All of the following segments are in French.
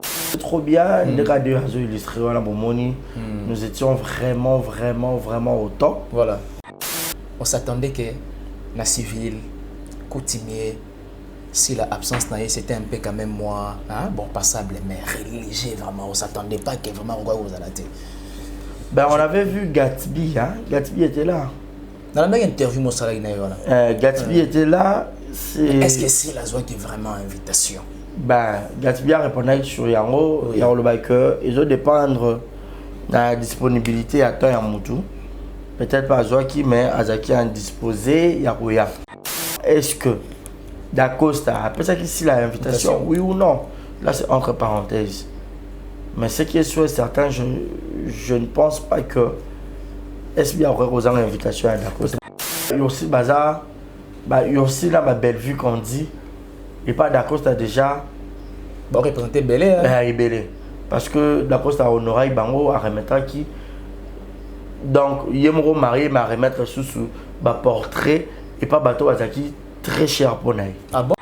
C'est trop bien, les gars de Hazo illustré, voilà, nous étions vraiment au top. Voilà. On s'attendait que la civile, coutumier, si la absence c'était un peu quand même moi, hein, bon, passable, mais religieux vraiment. On s'attendait pas que vraiment on va vous arrêter. Ben, on avait vu Gatsby, hein? Gatsby était là. Dans la même interview, mon salaire, Gatsby était là. Est-ce que c'est la zone qui est vraiment invitation? Ben, Gatsby a répondu sur Yango, Yango le backer. Ils ont dépendre de la disponibilité à temps et à Moutou. Peut-être pas Zoaki, mais Azaki a disposé Yakoya. Est-ce que Dacosta, après ça qu'ici l'invitation, oui ou non? Là, c'est entre parenthèses. Mais ce qui est sûr et certain, je ne pense pas que SB aurait osé l'invitation à Dacosta. Il y a aussi Bazar, il y a aussi là ma belle vue qu'on dit. Et pas Dacosta déjà. Bon, représenter Belé. Hein? Belé. Parce que Dacosta a honoré Bango à remettre qui. Donc, Yemro marié m'a remettre sous portrait et pas bateau Azaki très cher pour nous. Ah bon?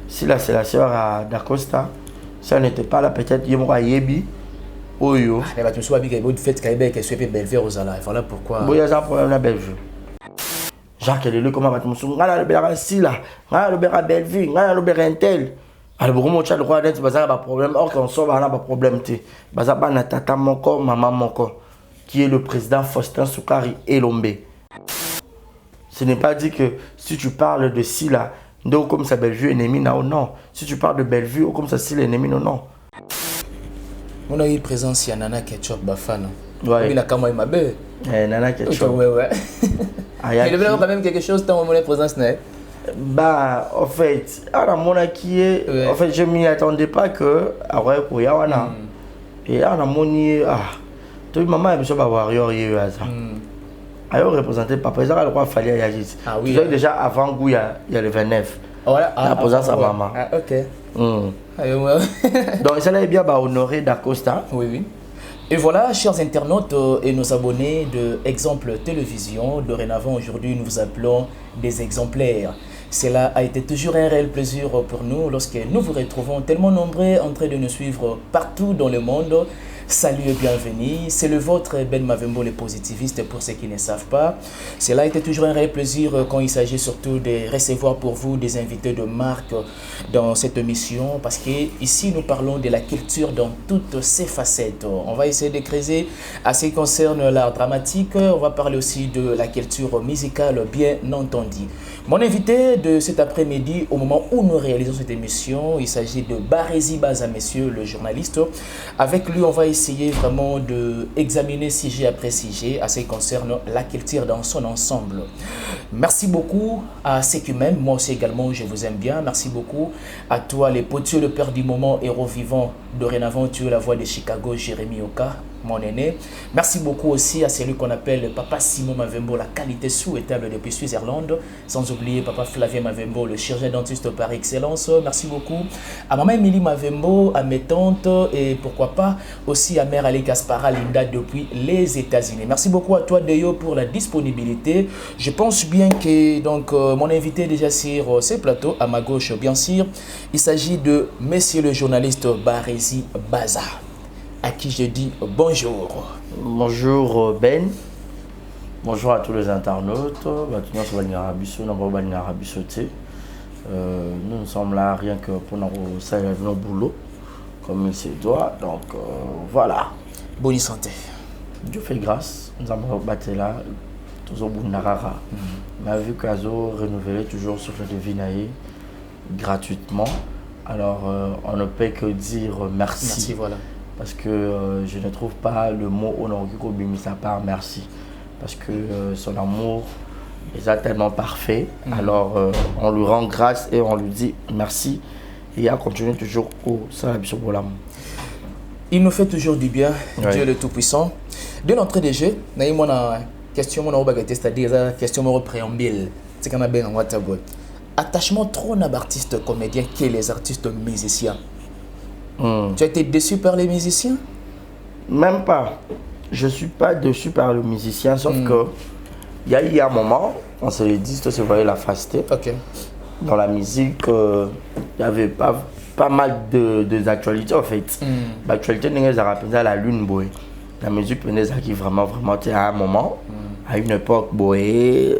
Si là c'est la sœur à Dacosta, si elle n'était pas là, peut-être Yemro a Yebi. Oyo. Mais tu me souviens qu'il y a une fête qui est soit Bellevue aux Ala. Voilà pourquoi. Oui, il y a un problème à Bellevue. Jacques, il est comment va te montrer? On a le béra ici là, on a le béra Bellevue, on a le béra Intel. Alors, beaucoup de gens croient que ça a problème. Or, quand on sort, on a pas problème. Ça a tata moko, maman moko, qui est le président Faustin Soukari Elombe. Ce n'est pas dit que si tu parles de Silla, comme ça Bellevue ennemi ou non. Si tu parles de Bellevue, comme ça Silla ennemi ou non. On a eu présence, il y a Nana Ketchup Bafana. Ouais. Il a quand même ma belle. Nana Ketchup. Ouais. Il y a quand même quelque chose dans mon présence, non? Bah, en fait, en fait, je m'y attendais pas que après pour Yawana. Et à la moni, tu maman est pas warrior hier ça. Alors représenté par président le roi Fali Ayagis. Ah oui. Déjà avant goût il y a le 29. Voilà. La présence à maman. Ah ok. Donc ça là est bien honoré Dacosta. Oui. Et voilà, chers internautes et nos abonnés de Exemple Télévision, dorénavant aujourd'hui nous vous appelons des exemplaires. Cela a été toujours un réel plaisir pour nous lorsque nous vous retrouvons tellement nombreux en train de nous suivre partout dans le monde. Salut et bienvenue, c'est le vôtre Ben Mavembo, le positiviste pour ceux qui ne savent pas. Cela a été toujours un réel plaisir quand il s'agit surtout de recevoir pour vous des invités de marque dans cette émission parce qu'ici nous parlons de la culture dans toutes ses facettes. On va essayer de creuser à ce qui concerne l'art dramatique, on va parler aussi de la culture musicale bien entendu. Mon invité de cet après-midi, au moment où nous réalisons cette émission, il s'agit de Barési Baza, monsieur le journaliste. Avec lui, on va essayer vraiment d'examiner sujet après sujet à ce qui concerne la culture dans son ensemble. Merci beaucoup à ceux qui m'aiment, moi aussi également, je vous aime bien. Merci beaucoup à toi, les potiers, le père du moment, héros vivant. Dorénavant, tu es la voix de Chicago, Jérémy Oka, mon aîné. Merci beaucoup aussi à celui qu'on appelle Papa Simon Mavembo, la qualité souhaitable depuis Suisse-Irlande. Sans oublier Papa Flavien Mavembo, le chirurgien dentiste par excellence. Merci beaucoup à Maman Émilie Mavembo, à mes tantes et pourquoi pas aussi à Mère Ali Gaspara Linda depuis les États-Unis. Merci beaucoup à toi Deyo pour la disponibilité. Je pense bien que donc mon invité est déjà sur ce plateau, à ma gauche bien sûr. Il s'agit de Monsieur le journaliste Barési Baza, à qui je dis bonjour. Bonjour Ben. Bonjour à tous les internautes. Nous sommes là rien que pour nos boulots, comme il se doit. Donc voilà. Bonne santé. Dieu fait grâce. Nous avons battu là. Toujours Bounarara. Mais vu qu'Azo renouvelait toujours Souffle de Vinaï gratuitement, alors on ne peut que dire merci. Merci, voilà. Parce que je ne trouve pas le mot honorifique mis à part merci. Parce que son amour est tellement parfait. Alors on lui rend grâce et on lui dit merci. Et il continue toujours au Salabiso Bolam. Il nous fait toujours du bien, Dieu le Tout-Puissant. De l'entrée des jeux, nous avons une question, c'est-à-dire la question préambule. C'est qu'on a bien en WhatsApp. Attachement trop d'artistes comédiens que les artistes musiciens. Tu as été déçu par les musiciens? Même pas. Je ne suis pas déçu par le musicien, sauf que il y a eu un moment, on se dit, se voyait la faceté. Okay. Dans la musique, il n'y avait pas pas mal de actualités en fait. L'actualité n'est pas la lune boy. La musique qui vraiment à un moment, à une époque boy.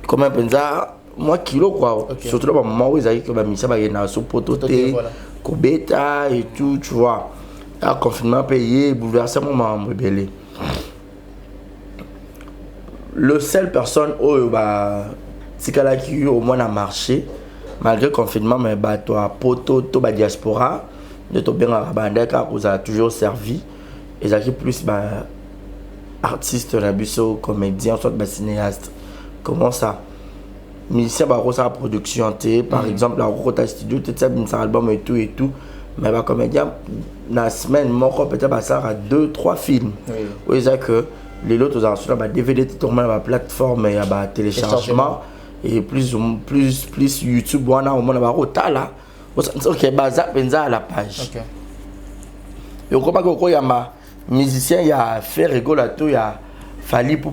Comme un pensa, moi kilo quoi. Surtout le moment où ils avaient que ma mission va y aller sur pototé, kobeta et tout, tu vois. Un confinement payé, bouleversement m'a rebellé. Le seul personne où c'est qu'elle a qui au moins a marché malgré le confinement, mais toi poto to diaspora de to bien rabanda car vous a toujours servi et ça qui plus artiste comédien soit cinéaste. Comment ça? Musicien sa production par exemple la Rota Studio tout ça un album et tout mais comédien la semaine mon peut-être ça à 2-3 films. Oui, c'est que les autres sur la DVD tourner la plateforme et téléchargement et plus YouTube on a au moins Rota là. OK baza penza à la page. OK. Et comment que y a ma musicien il y a fait rigolato il y a fallu pour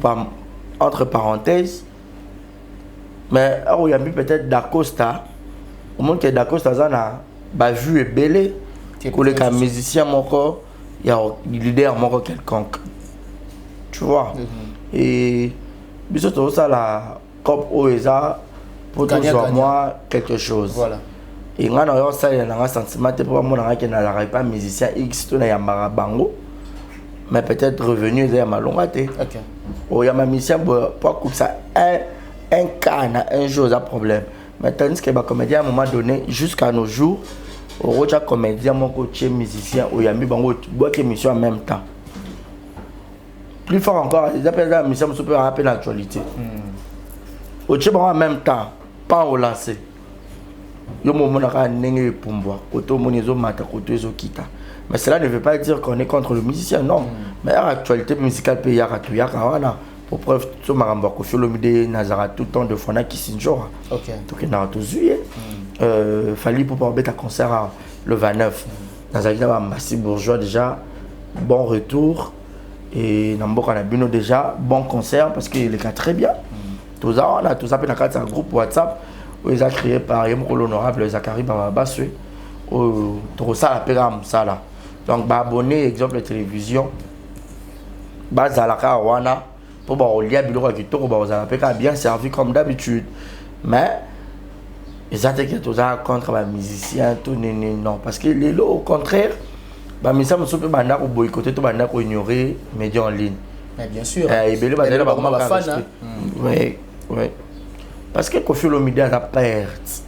entre parenthèses. Mais il y a peut-être d'Acosta. Au moins que d'Acosta a vu et belé. Pour les musiciens, il y a un leader quelconque. Tu vois. Et puis ça la COP OESA pour toujours moi quelque chose. Voilà. Et on a ça il y a un sentiment pour moi qui n'a pas musicien X tout na bango. Mais peut-être revenu il y a malongate. OK. Il y a ma musicien pour que ça un cas, un jour, ça problème. Mais tandis que les comédiens, à un moment donné, jusqu'à nos jours, au comédien, mon coach, musicien, il y a mis beaucoup d'émissions en même temps. Plus fort encore, ils appellent la mission, je peux rappeler l'actualité. Au en même temps, pas au lancer. Il y a un moment où on a pour moi, mais cela ne veut pas dire qu'on est contre le musicien, non. Mais l'actualité musicale, il y a pour preuve tout maramba ko Olomide Nazara tout temps de fona qui sinjora. OK. Donc il n'a tout juillet. Fallait pour pas un concert le 29. Nazara Massi Bourgeois déjà bon retour et Namboka na bino déjà bon concert parce qu'il est très bien. Tout ça on a tout ça dans un groupe WhatsApp où ils a créé par l'honorable Zakari Babaswe au tout ça la péram ça là. Donc abonné exemple télévision bazalaka wana pour bien servi comme d'habitude. Mais ils attaquent tout ça contre les musiciens, tout non. Parce que les lots, au contraire, les musiciens sont boycotter, tout ignorer les médias en ligne. Mais bien sûr. Oui, oui. Parce que Koffi Olomide a perte.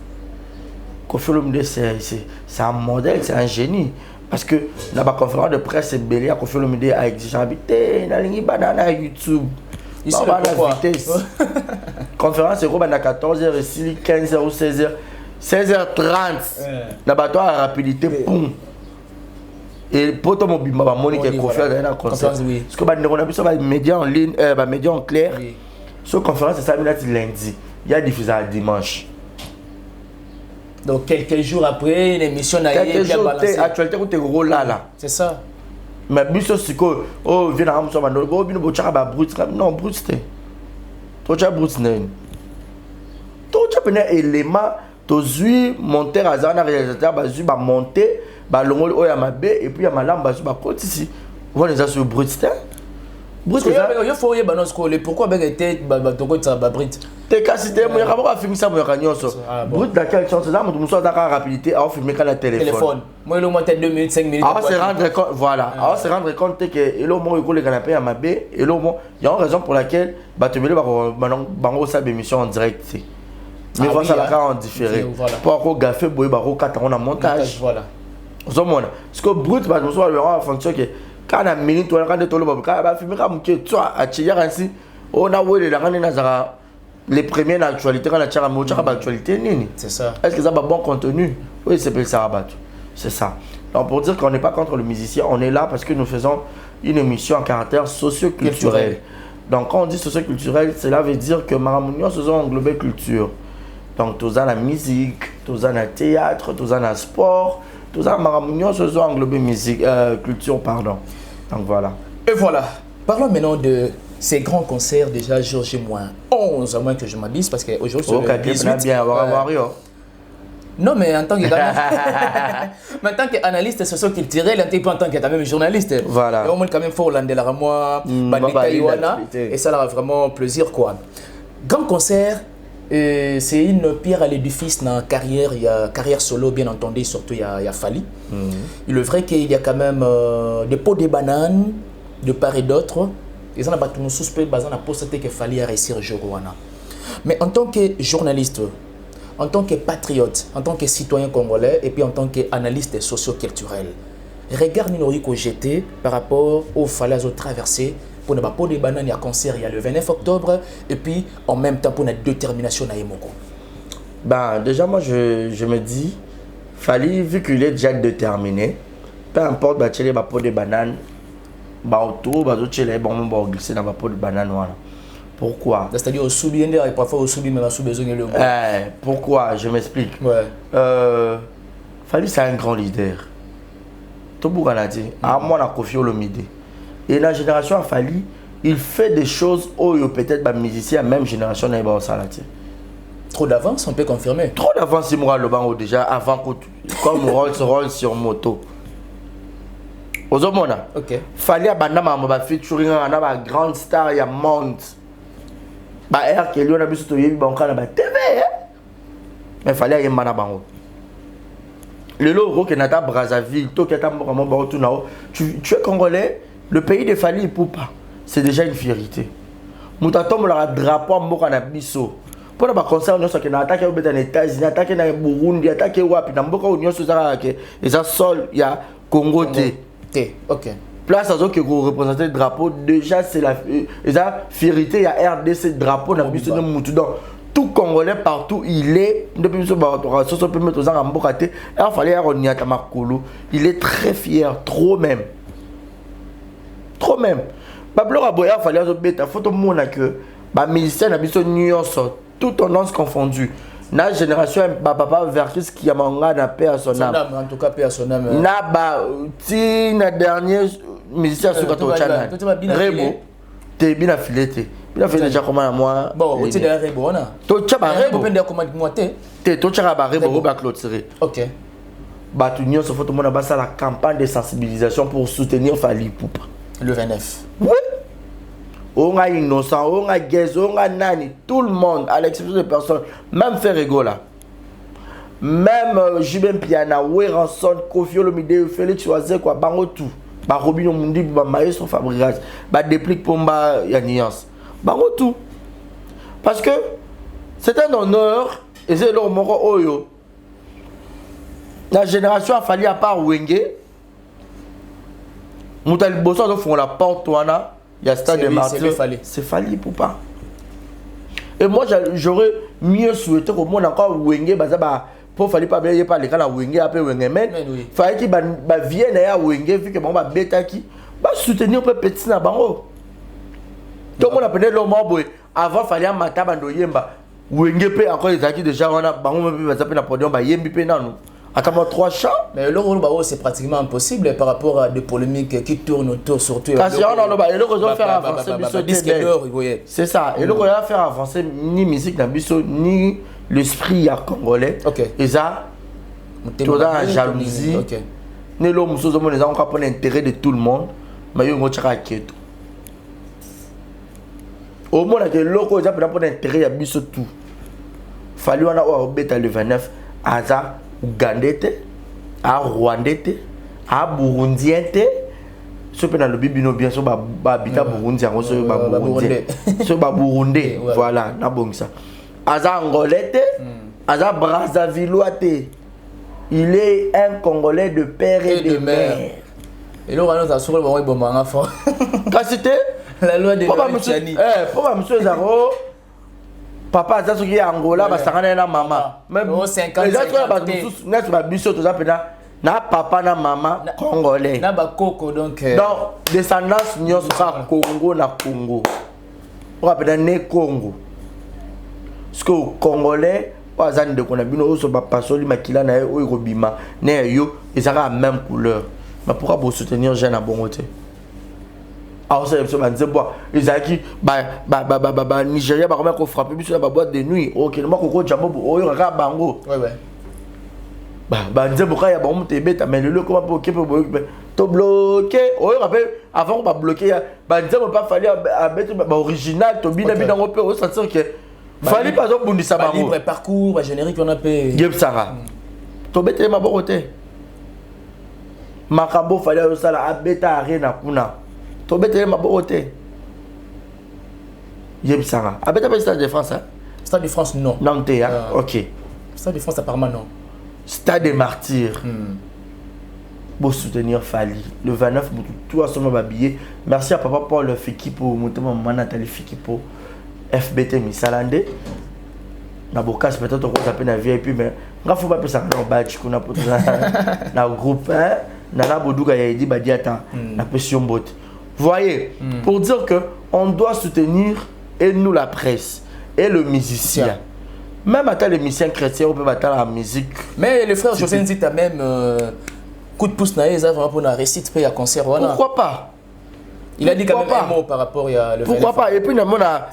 Koffi Olomide, c'est un modèle, c'est un génie. Parce que dans la conférence de presse, c'est Bélia, Koffi Olomide a exigé habiter dans les YouTube. Ici, la vitesse. Conférence est à 14h, ici 15h ou 16h. 16h30. La bateau à rapidité. Boum. Et pour ton mobile, Monique est confiante dans la conférence. Parce que on a vu ça les médias en ligne, les médias en clair. Cette conférence, c'est ça, lundi. Il y a diffusé à dimanche. Donc quelques jours après, l'émission a été balancée. Actualité, tu es gros là. C'est ça. Mais biso siko oh viens à moi no go bino bochaka ba brut non brut c'était tocha brut nen tocha pena élément to zui monter azana réalisateur ba zui ba monter ba longol o ya mabe et puis ya malamba ba kotisi on les a sur brut c'était brut il faut y banos ko le pourquoi ben était ba toko ça ba brut te casité mo ya ba filmer ça mo ya nyonso brut dans quelle chance là mo muso da rapidité à filmer quand la téléphone. Moi, il monte 2 minutes, 5 minutes. Alors, se rendre compte, voilà. Alors, se rendre compte que le moment où le canapé à Mabé, et le moment, il y a une raison pour laquelle Batubele va sa émission en direct. Mais voilà, ça va en différé. Pour avoir gaffé, boy, baro 4 ans en montage. Voilà. Parce que brut, bah, nous sommes en fonction que quand on a minute, on a quand on a filmé comme que tu as acheté ainsi, on a vu les premières actualités, quand on a actualité, c'est ça. Est-ce que ça va bon contenu? Oui, c'est ça rabattu. C'est ça. Donc pour dire qu'on n'est pas contre le musicien, on est là parce que nous faisons une émission en caractère socio-culturel. Donc quand on dit socio-culturel, cela veut dire que Maramounion se sont englobé culture. Donc tout ça la musique, tout ça le théâtre, tout ça le sport, tout ça Maramounion se sont englobé musique, culture pardon. Donc voilà. Et voilà. Parlons maintenant de ces grands concerts déjà Georges moins 11 à moins que je m'abuse parce qu'aujourd'hui c'est le 18. Bien, Non, mais en tant que mais en tant qu'analyste socio-culturel, en tant que même journaliste. Voilà. Et au moins quand même faut l'ande la moi, et ça a vraiment plaisir quoi. Grand concert, c'est une pierre à l'édifice dans la carrière, il y a carrière solo bien entendu, surtout il y a Fally. Il est vrai qu'il y a quand même des pots de bananes de part et d'autre. Ils ont un suspect basé na posté que Fally a réussi à jouer. Mais en tant que journaliste, en tant que patriote, en tant que citoyen congolais et puis en tant qu'analyste socio-culturel, regarde Ninoï que j'étais par rapport au Fally à traverser pour ne pas pour des bananes, il y a concert il y a le 29 octobre et puis en même temps pour une détermination à Yemoko. Ben, déjà moi je me dis, Fally vu qu'il est déjà déterminé, peu importe bah tu les pour des bananes, bah autour bah tu les bon glisser dans la peau de banane voilà. Pourquoi? C'est-à-dire au soubi et parfois au soubi mais au soubi besoin le mot. Pourquoi? Je m'explique. Ouais. Fally c'est un grand leader. Tout le monde a dit. À moi on a confié au Midi. Et la génération a Fally, il fait des choses où peut-être les musiciens même génération n'a pas ça là. Trop d'avance, on peut confirmer. Trop d'avance c'est moi le banc déjà avant que comme Rolls sur moto. Ozomona. OK. Fally a bandama ba featuring na ba grande star ya Mount. Ba air que lui on a vu sur yebi banka na ba TV. Mais Fally a yemba na bango. Le logo que nata Brazzaville, to keta mo ba tout na tu es congolais, le pays de Fally Ipupa, c'est déjà une fierté. Mutatom la drapeau mboka na biso. Pour ba concert on so que na attaquer au États-Unis, attaquer na Burundi, attaquer wapi na mboka union so za ke eza sol ya Congo te. OK. Place à ce que vous représentez le drapeau, déjà c'est la fierté, il y a RDC drapeau, on a vu tout Congolais partout, il est, depuis ce il est très fier, trop même. Trop même. Pablo Raboya, il fallait photo que les musiciens ont tout tendance confondu. La génération papa Vertus qui a mangé na paix à son âme. En tout cas paix à son âme. Na ba ti na dernier musicien sur ton channel. Rebo. T'es bien affilé t'es. Bien fait déjà comment moi. Bon, tu es derrière Rebo na. To chaba Rebo. Rebo comment moi t'es to chaba Rebo ba clôturer. OK. Ba tout nyon sur photo mon ba ça la campagne de sensibilisation pour soutenir Fally Ipupa. Le 29. Oui. On a innocent, on a guez, on a nani, tout le monde, à l'exception de personnes, même Ferrego là, même Jibem Piana, Weranson, Kofi Olomide, Félix Oazé, quoi, bango tout, bah Robin Omundi, bah Maestro Fabregas, bah Déplique Pomba, Yannias, bango tout. Parce que c'est un honneur, et c'est leur moro oyo. La génération a fallu à part Wenge, Moutali Bosso, ils font la porte, Wana. Il y a Stade de Martyrs, c'est Fally Ipupa. Et moi j'aurais mieux souhaité qu'au monde encore Wenge pour Fally pas bien pas les cas Wenge après Wenge mais fallait qu'il vienne à Wenge vu que bon bêta qui va soutenir peu petit na bango. Tout le monde appelait l'homme boy avant fallait matin bando yemba Wenge pe encore les acquis déjà on a bango même pas na podium ba yembi pe nanu. Attends, 3 chants. Mais le c'est pratiquement impossible par rapport à des polémiques qui tournent autour, surtout. C'est ça. Et le va faire avancer ni musique ni l'esprit congolais. Et ça, tout dans la jalousie. Ni l'homme, les gens ont l'intérêt de tout le monde. Mais ils ont quête. Au moins, les locaux ont l'intérêt à tout. Fallait on a le 29 à Ougandais, à Rwandais, à Burundien, ce que dans le Bibino bien sûr habita Burundi, sur Burundais, voilà, na bon ça. Aza Angolais, Aza Brazzavillois, il est un Congolais de père et de mère. Et là on a sur le bon bon enfant. Quand c'était la loi de Chani. Pourquoi monsieur Zaro papa aza soki Angola basangana na mama même 50 net ba biso toza pena na papa na mama congolais na ba koko donc descendance nyonso ka Congo na Congo on appelle né Congo parce que congolais aza ndeko na bino oso ba pasoli makila na yo ekobima na yo ezaka même couleur mais pourquoi vous soutenir jeune à bon côté? Alors c'est ça m'a dit bois Isaki Nigeria ba comment qu'on frappe sur la boîte de nuit OK moi koko jambo o yo ka bango ouais bah disait pourquoi il y a bon te bête mais le comment pour to bloqué on rappelle avant on va bloquer bah disait pas fallu à bête original to bina bina on peut sentir que fallait pas donc bundisa bango libre parcours générique on a payé yeb sara to bête ma boroté makambo fallait ça la beta arena kuna to bête ma boroté yeb sara beta pas Stade de France hein Stade de France non Nantes OK Stade de France apparemment non Stade des Martyrs. Pour soutenir Fali. Le 29, tout à son habillé. Merci à papa Paul Fiki pour monter maman Nathalie Fiki pour FBT Misalande. Na bokas peut-être on s'appelle na VIP mais on faut pas ça dans badge qu'on a pour na groupe na na boduga ya dit badiata na pression bot. Voyez, pour dire que on doit soutenir et nous la presse et le musicien. Même à les musiciens chrétiens, on peut battre la musique. Mais le frère José dit as même coup de pouce pour la récite à concert. Pourquoi pas? Il a dit quand même un mot par rapport à le pourquoi pas? Et puis on a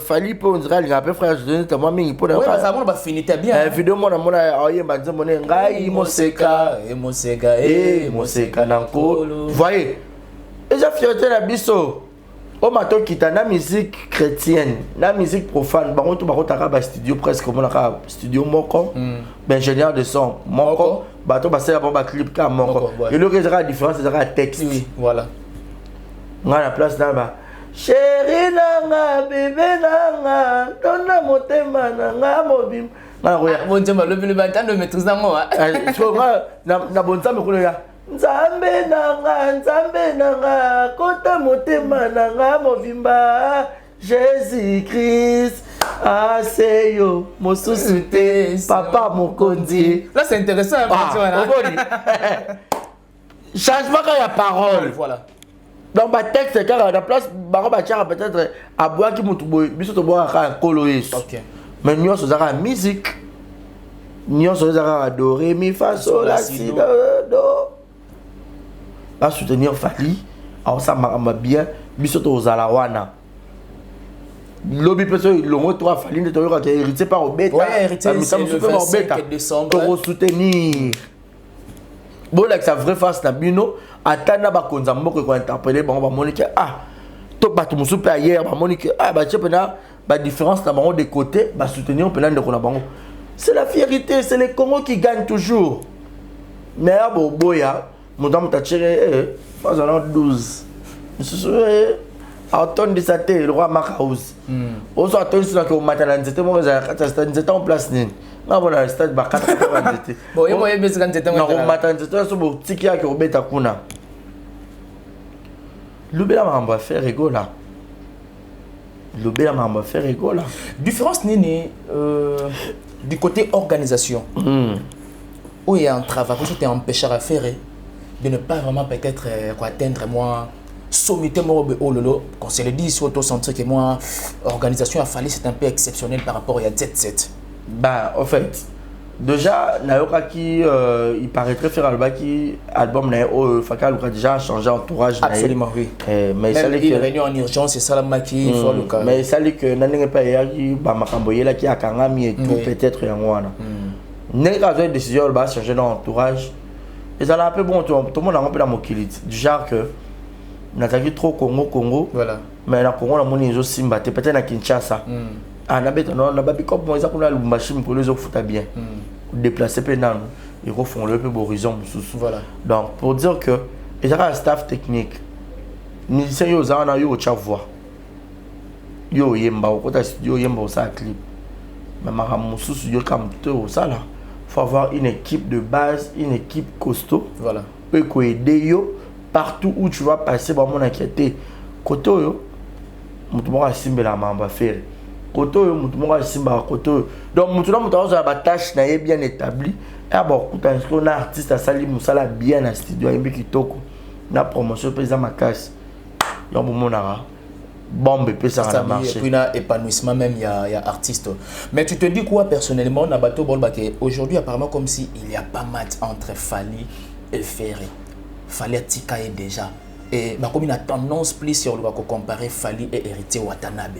fallu pour on dirait le frère José moi mais il peut oui ça va finir bien. Évidemment on a aye ba dire ngai moseka et moseka nanko. Voyez. Et j'ai fierté la biso. Au matin qui t'a la musique chrétienne, la musique profane, bah on tout bah studio presque comme on a studio moko, ingénieur de son moko, bah tout bah c'est un clip comme moko. Et le reste de la différence c'est un texte. Oui, voilà. On a la place là bas. Chérie nanga, bébé nanga, donna motema nanga mobim. Bon Dieu, le bantan de maîtrise dans moi. Na bon temps me connaît. Nzambe nanga kota motema nanga movimba Jésus-Christ aseyo mosusu te papa mokonzi. Là c'est intéressant changement quand il y a parole. Voilà. Dans ma texte car la place baro ba tiara peut-être à boire qui mutu boy biso to boire ka kolo yesu. OK. Mais nous on a musique. Nous on a do ré mi fa sol la si do. À soutenir Fali, alors ça m'a bien, bisoto aux alawana. Lobby peut le retour Fali de toi qui est hérité par Obeta. Ouais, hérité c'est le 25 décembre. Pour soutenir. Bon là que ça vraie face na bino, atana ba konza moko ko interpeller ba monique to ba to musu pa hier ba monique ba tchepena ba différence na bango de côté ba soutenir pe de kona bango. C'est la fierté, c'est les Congo qui gagnent toujours. Mais à boya mon dame t'a tiré, pas en 12. Je automne de sa tête, le roi Macaus. On s'est attendu sur le matin, c'était mon c'était en place. Non, voilà, stade Bakat. Bon, il y a des gens qui ont matin, c'était sur le petit qui a Robert Akuna. L'Ubela m'a fait rigoler. L'Ubela m'a fait rigoler. Différence Nini du côté organisation. Où il y a un travail, où tu es empêché à faire. De ne pas vraiment peut-être atteindre moi sommité moi oh lolo quand c'est le dit sur auto-centré que moi organisation a fallu c'est un peu exceptionnel par rapport à Z7. Bah en fait déjà Nayoka qui il paraîtrait faire album na Fakal a déjà changé entourage. Absolument oui. Mais ça il réunion en urgence c'est ça la maki il faut le cas. Mais ça dit que nanenge pas yaki ba makamboye là qui a kangami et tout peut-être yangoana. N'est-ce pas une décision va changer d'entourage. Et ça l'a appelé bon, tout le monde a un peu la moquilite. Du genre que, on a trop Congo. Voilà. Mais la Congo, on a mon Simba, peut-être à Kinshasa. On a babi comme moi, on a le machine pour les autres foutre bien. Déplacer pénal, ils refont le peu horizon. Voilà. Donc, pour dire que, il y a un staff technique. Musiciens, ils ont un voix. Yo yemba, au côté studio, yemba au ça clip. Mais ma ramoussou, yo comme tout ça là. Il faut avoir une équipe de base, une équipe costaud. Voilà. Peut aider partout où tu vas passer, bah mon inquiété. Côté yo, mutumwa simba la mamba faire. Côté yo, mutumwa simba côté. Donc mutumwa mutumwa la tâche na bien établie. Et bon, quand on a artiste à sali musala bien à studio, il y a kitoko. Na promotion pesa ma casse. Yo bon nara. Bombe peut ça a marché. Et puis là épanouissement même il y a artiste. Mais tu te dis quoi personnellement na bateau bolbaké aujourd'hui apparemment comme si il y a pas match entre Fali et Ferré. Fali Tika est déjà et bah comme une tendance plus sur le comparer Fali et Héritier Watanabe.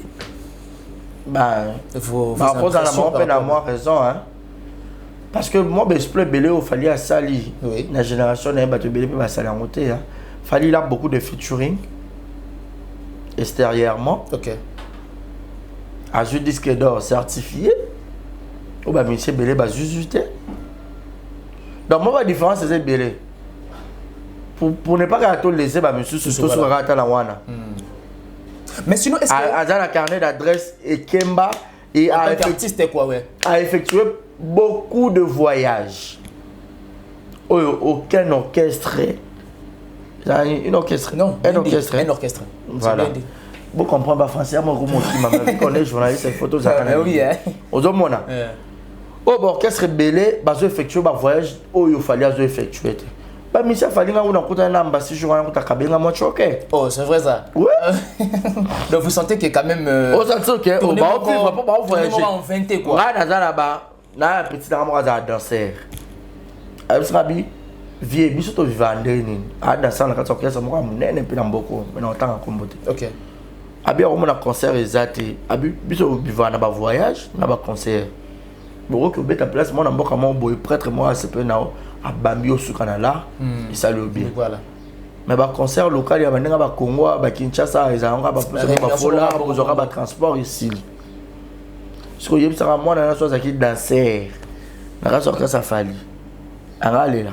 Bah vous impressions par rapport à moi raison hein. Parce que moi, je suis belé au Fali à Sali. Oui. La génération n'a pas de belé pour Sali en côté. Fali il a beaucoup de featuring extérieurement. Ok. À ce disque d'or certifié. Ou bah monsieur belé bah juste. Donc moi la différence c'est belé. Pour ne pas gâter laisser bah monsieur surtout sur la la wana. Mais sinon est-ce que à la carnet d'adresse et Kemba et artiste quoi ouais. A effectué beaucoup de voyages. Aucun orchestre. Un orchestre. Non, un orchestre. Un orchestre. Voilà. Vous comprenez pas français, moi je connais journaliste et photos à Canada. Oui hein. Ozomona. Bon orchestre belé, bah je effectué bah voyage il fallait effectuer. Bah monsieur fallait nga on a un ambassade jour on a kabenga moi choqué. Oh, c'est vrai ça. Ouais. Donc vous sentez que quand même on sent que on va voyager. En 20 quoi. Là dans là-bas, na petit dans moi à danser. Abisrabi vie biso to vivande ni. A danser na katso orchestre moi munene pe na mboko, mais na otanga kombote. OK. Abi on a concert exact. Abi biso vivande ba voyage, na ba concert. Bon que beta place moi na mboka mo boy prêtre moi c'est peu na a bambi au sukanala et ça le bien. Voilà. Mais ba concert local ya bandenga ba Congo ba Kinshasa ezanga ba ba fola bozora ba transport ici. Ce que yebisa ka moi na so za ki danser. Na ka sorka sa fali. Arale là.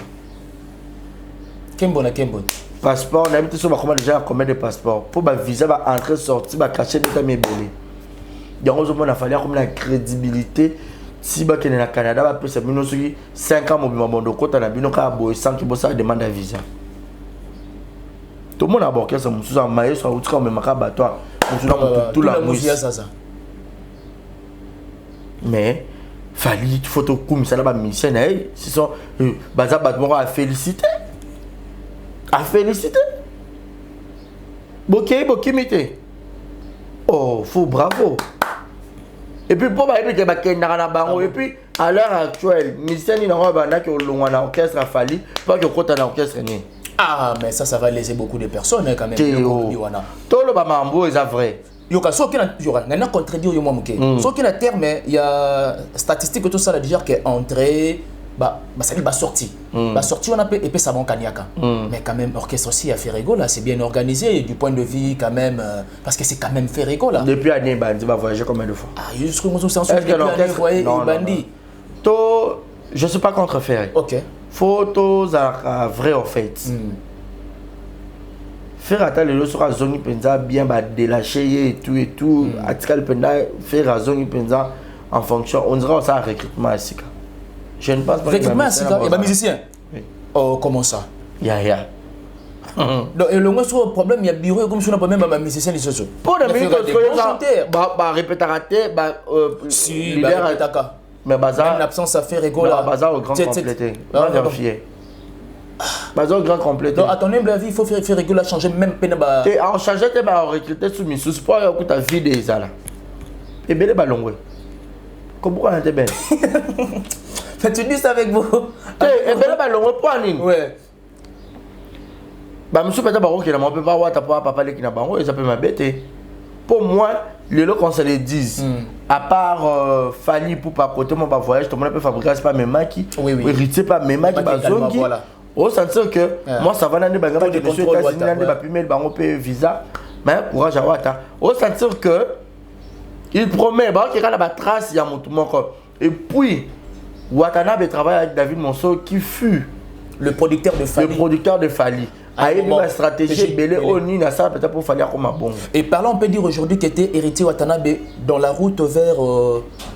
Kembo na Kembo. Passeport na habite so ba comment déjà combien de passeports pour ba visa ba entrer sortir ba cacher d'état mebele. Yango zo mona fali comme la crédibilité. Si ba kene na Canada ba pesa bino soki 5 ans mobima bondo kota na bino ka boy sans ki bossa demande visa. Tout le monde a borqué ça mususu en maïs sur outra mais maka batwa mususu tout la musique ça. Mais fali photo comme ça là ba mission eh si sont baza batmo à féliciter. À féliciter. Boké mité. Oh, fou bravo. Et puis pour bailler que bakenda na bango et puis à l'heure actuelle mission ni na bana que longwa na orchestre a fali pas que kota na orchestre ni. Ah mais ça va léser beaucoup de personnes hein, quand même. Tout le bamambo est vrai. Yoka so kina yoka na contredire yo momuke. So kina terme il y a statistique tout ça là dire que entrée ça dit sortie. Sortie on appelle épée savon kaniaka. Mais quand même orchestre aussi à Ferrego là, c'est bien organisé du point de vue quand même parce que c'est quand même Ferrego là. Depuis année bandi va voyager combien de fois? Ah, jusqu'au moment où c'est ensuite que l'orchestre bandi. Je suis pas contre Ferré. OK. Photos à vrai en fait. Faire attendre le sera zone penza bien délâcher et tout atikal penda faire zone penza en fonction on dira ça recrutement ici. Je ne pense pas recrutement ici et ba musicien. Oui. Oh comment ça? Ya. Donc et le moins sur problème il y a bureau comme si on a pas même ba musicien les sociaux. Pour les musiques ba répétateur si leader ataka. Mais bazar l'absence à faire rigolo là. Bazar au grand complété. Pas vérifier. Bazar au grand complété. Donc à ton humble avis il faut faire rigolo changer même peine ba. Et en changer te ba recruter sous misus pour que ta vie des là. Et belle ballon. Comment on a été belle. Mais tu dis ça avec vous. Et belle ballon pour nini. Ouais. Bah monsieur peut-être baron qui n'a pas voir ta papa qui n'a pas et ça peut m'embêter. Pour moi, les lots qu'on se les dise, à part Fali pour pas côté mon voyage, tout le monde peut fabriquer c'est pas mes maquis, hériter pas mes maquis, voilà. Au sens que moi ça va dans des bagages de monsieur États-Unis, dans des papiers, bango paye visa, mais courage à Wata. Au sens que il promet, bah qu'il y a la trace, il y a mon tout mon corps. Et puis Watanabe travaille avec David Monceau qui fut le producteur de Fali. Le producteur de Fali. Aïe, ma stratégie belé oni na ça peut-être pour Fali comme un bon. Et parlons, on peut dire aujourd'hui qu'il était héritier Watanabe dans la route vers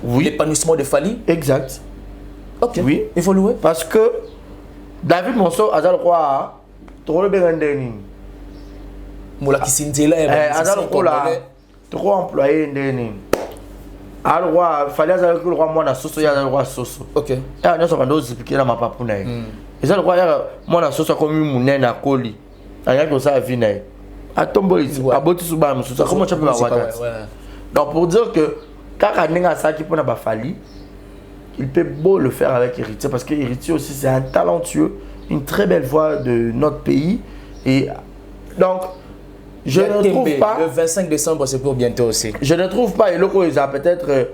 l'épanouissement de Fali. Exact. Ok. Oui. Évolué. Parce que David Monceau a le roi, trop le bérendeni. Moula qui s'indéla. A le roi, trop employé ndeni. A le roi, Fali a le roi moi na soso ya le roi soso. Ok. Et on a ça expliquer la ma papuna. Et ça le roi moi na soso comme une na koli. Anya que ça vient. A tombo ici, a boti sous bas soso comment tu peux avoir ça. Donc pour dire que quand on a ça qui peut na Fali, il peut beau le faire avec Héritier parce que Héritier aussi c'est un talentueux, une très belle voix de notre pays et donc je ne trouve pas. Le 25 décembre c'est pour bientôt aussi. Je ne trouve pas et le il a peut-être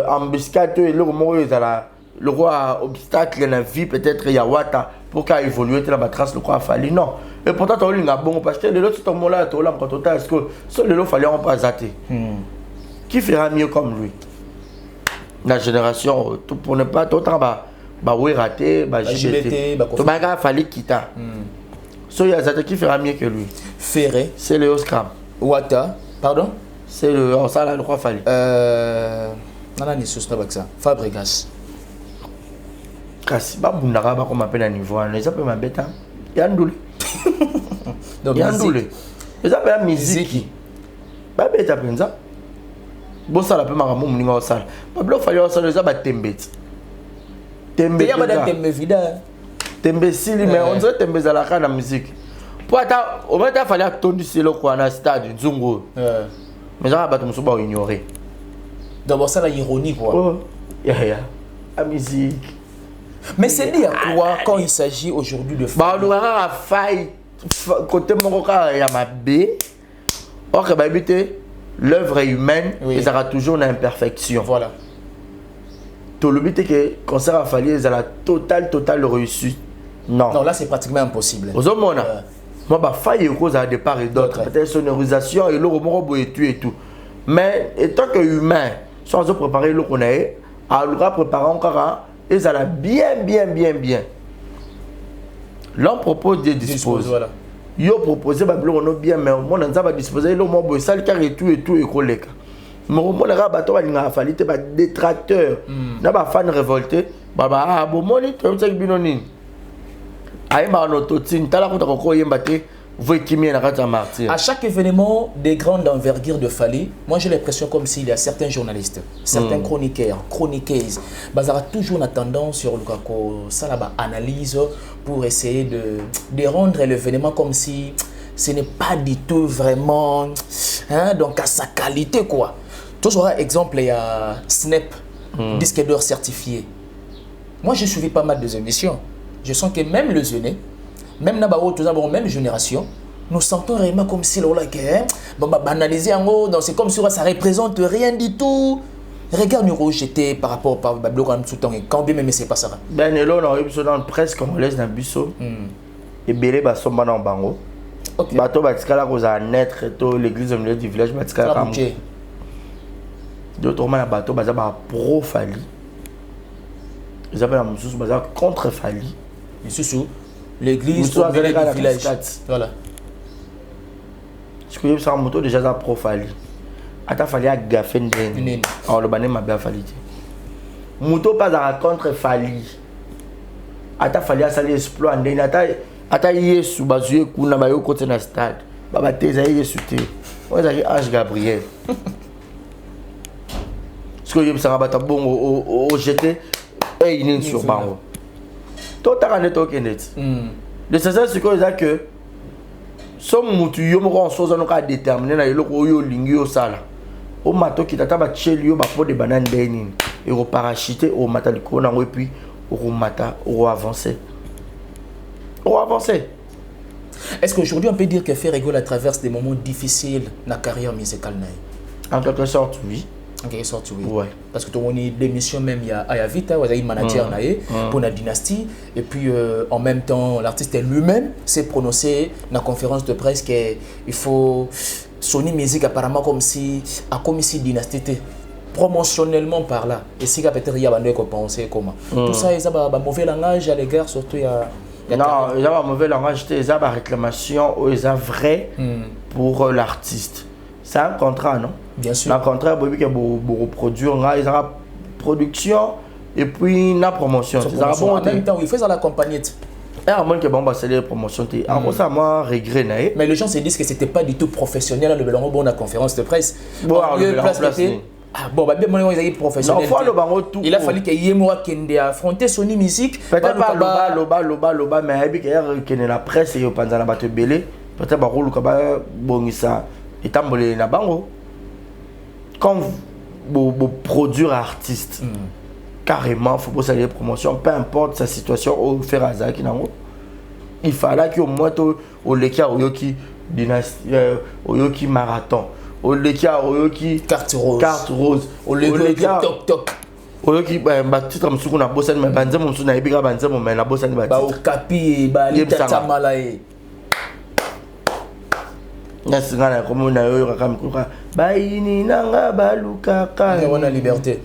embuscade et le moment il a le roi obstacle dans la vie peut-être Yawata pour qu'il évolue dans la trace le roi Fali non et pourtant tu as bon parce que les autres sont là tu as quand tu est-ce que seul le Fali on pas zaté qui fera mieux comme lui la génération tout pour ne pas tout temps oui raté JBT tout bagarre Fali quitta so Yazate qui fera mieux que lui Ferré c'est le Scram Ouatta pardon c'est le ça là le roi Fali non ni sous pas ça Fabregas kasi babundaka comme appelle à niveau on les appelle ma bête yandoule donc yandoule les appelle la musique ba beta penza bo sala pe makambo muninga osala bablo fali osala les aba tembeti tembe ya ba tembe vida tembe sili mais on dirait tembe za la kana musique pour ata au moins ta fali atondisi le quoi na stade nzungu mais ça ba tumuso ba ignorer d'abord ça la ironie quoi oh ya la musique. Mais c'est dit à quoi quand il s'agit aujourd'hui de bah on aura faille côté mon cas il y a ma B or que bah éviter l'œuvre est humaine et ça aura toujours une imperfection voilà tout le but est que concert a fallu ça la totale réussite non là c'est pratiquement impossible aux hommes moi bah faille cause à départ et d'autres peut-être sonorisation et le robot et tout mais étant que humain sans préparer le qu'on a alors préparer encore et ça l'a bien. L'homme propose de disposer. Voilà. Yo propose on bien mais on a va disposer le mot boy ça et tout et collègue. Mais on a bateau va fallu te ba détracteur. Na ba fan révolté bon moni tu sais binoni. Aïe ma nototine tala ko ko yemba te à chaque événement des grandes envergures de Fali, moi j'ai l'impression comme s'il y a certains journalistes, certains chroniqueurs, chroniqueuses, ils ont toujours une tendance sur le ça là analyse pour essayer de rendre l'événement comme si ce n'est pas du tout vraiment donc à sa qualité quoi. Toujours exemple il y a Snap, disque d'or certifié. Moi j'ai suivi pas mal de émissions. Je sens que même le Zéné, même même génération, nous sentons réellement comme si banaliser en haut, c'est comme si ça représente rien du tout. Regarde nous rejeter par rapport à Bablo quand bien même c'est pas ça. Ben là on a eu dans presse congolaise dans biso et belé ba somba dans bango. Bato batikala ko za naître to l'église au milieu du village batikala comme d'autres man bato baza ba pro Fali. Ils appellent la mususu baza contre Fali. Mususu l'église au milieu du village. Voilà. Ce que je sais moto déjà ça pro Fali. Ata Fali a gaffé ndeni. Alors le bané m'a bien Fali. Moto pas à contre Fali. Ata Fali a sali exploit ndeni ata Yesu bazuye kuna ba yo côté na stade. Baba teza Yesu te. On a Ange Gabriel. Ce que je sais bata bon au jeté et il est sur bango. Tout a rendu au Kenneth. Le c'est ce que c'est que somme mutu yo moko en chose on a déterminé na eloko yo lingi yo sala. O mato ki tata ba cheli yo ba po de banane ndeni et au parachuter au mata liko na et puis au mata au avancer. Au avancer. Est-ce qu'aujourd'hui on peut dire que Ferrego traverse des moments difficiles dans la carrière musicale? En quelque sorte oui. En quelque sorte oui. Ouais. Parce que on est l'émission même il y a Vita, il y a une manager pour la dynastie et puis en même temps l'artiste lui-même s'est prononcé dans la conférence de presse qu'il faut Sony Music apparemment comme si dynastie était promotionnellement par là et si peut-être il y a des gens qui pensaient comment tout ça ils ont un mauvais langage à l'égard surtout il y a non, ils ont un mauvais langage, ils ont une réclamation ou ils ont vrai pour l'artiste. C'est un contrat, non? Bien sûr. Un contrat, il y a beaucoup produire, ils ont production et puis la promotion. En même temps, il faut ça l'accompagner. Et à moins que bon, c'est les promotions. En ça, moi, regret. Mais les gens se disent que c'était pas du tout professionnel le Belongo bon la conférence de presse. Bon, bon, bien moi ils professionnel. Il a fallu que Yemoa Kende affronter Sony Music. Peut-être pas loba mais il y a la presse et pendant la bateau belé. Peut-être pas rôle kaba bongisa et tambolé na bango. Quand vous produire artiste carrément faut pas saluer promotion peu importe sa situation au faire azaki nango. Il fallait que au moins au lekia oyoki dynastie oyoki marathon. Au lekia oyoki carte rose. Au lekia toc toc. oyo ki ba titre musuku na bossa mais banze musuku na ebika banze mo mais na bossa ni ba ba okapi ba litata malaye nasinga na komo na yo kaka mikuka bayini nanga balukaka on a liberté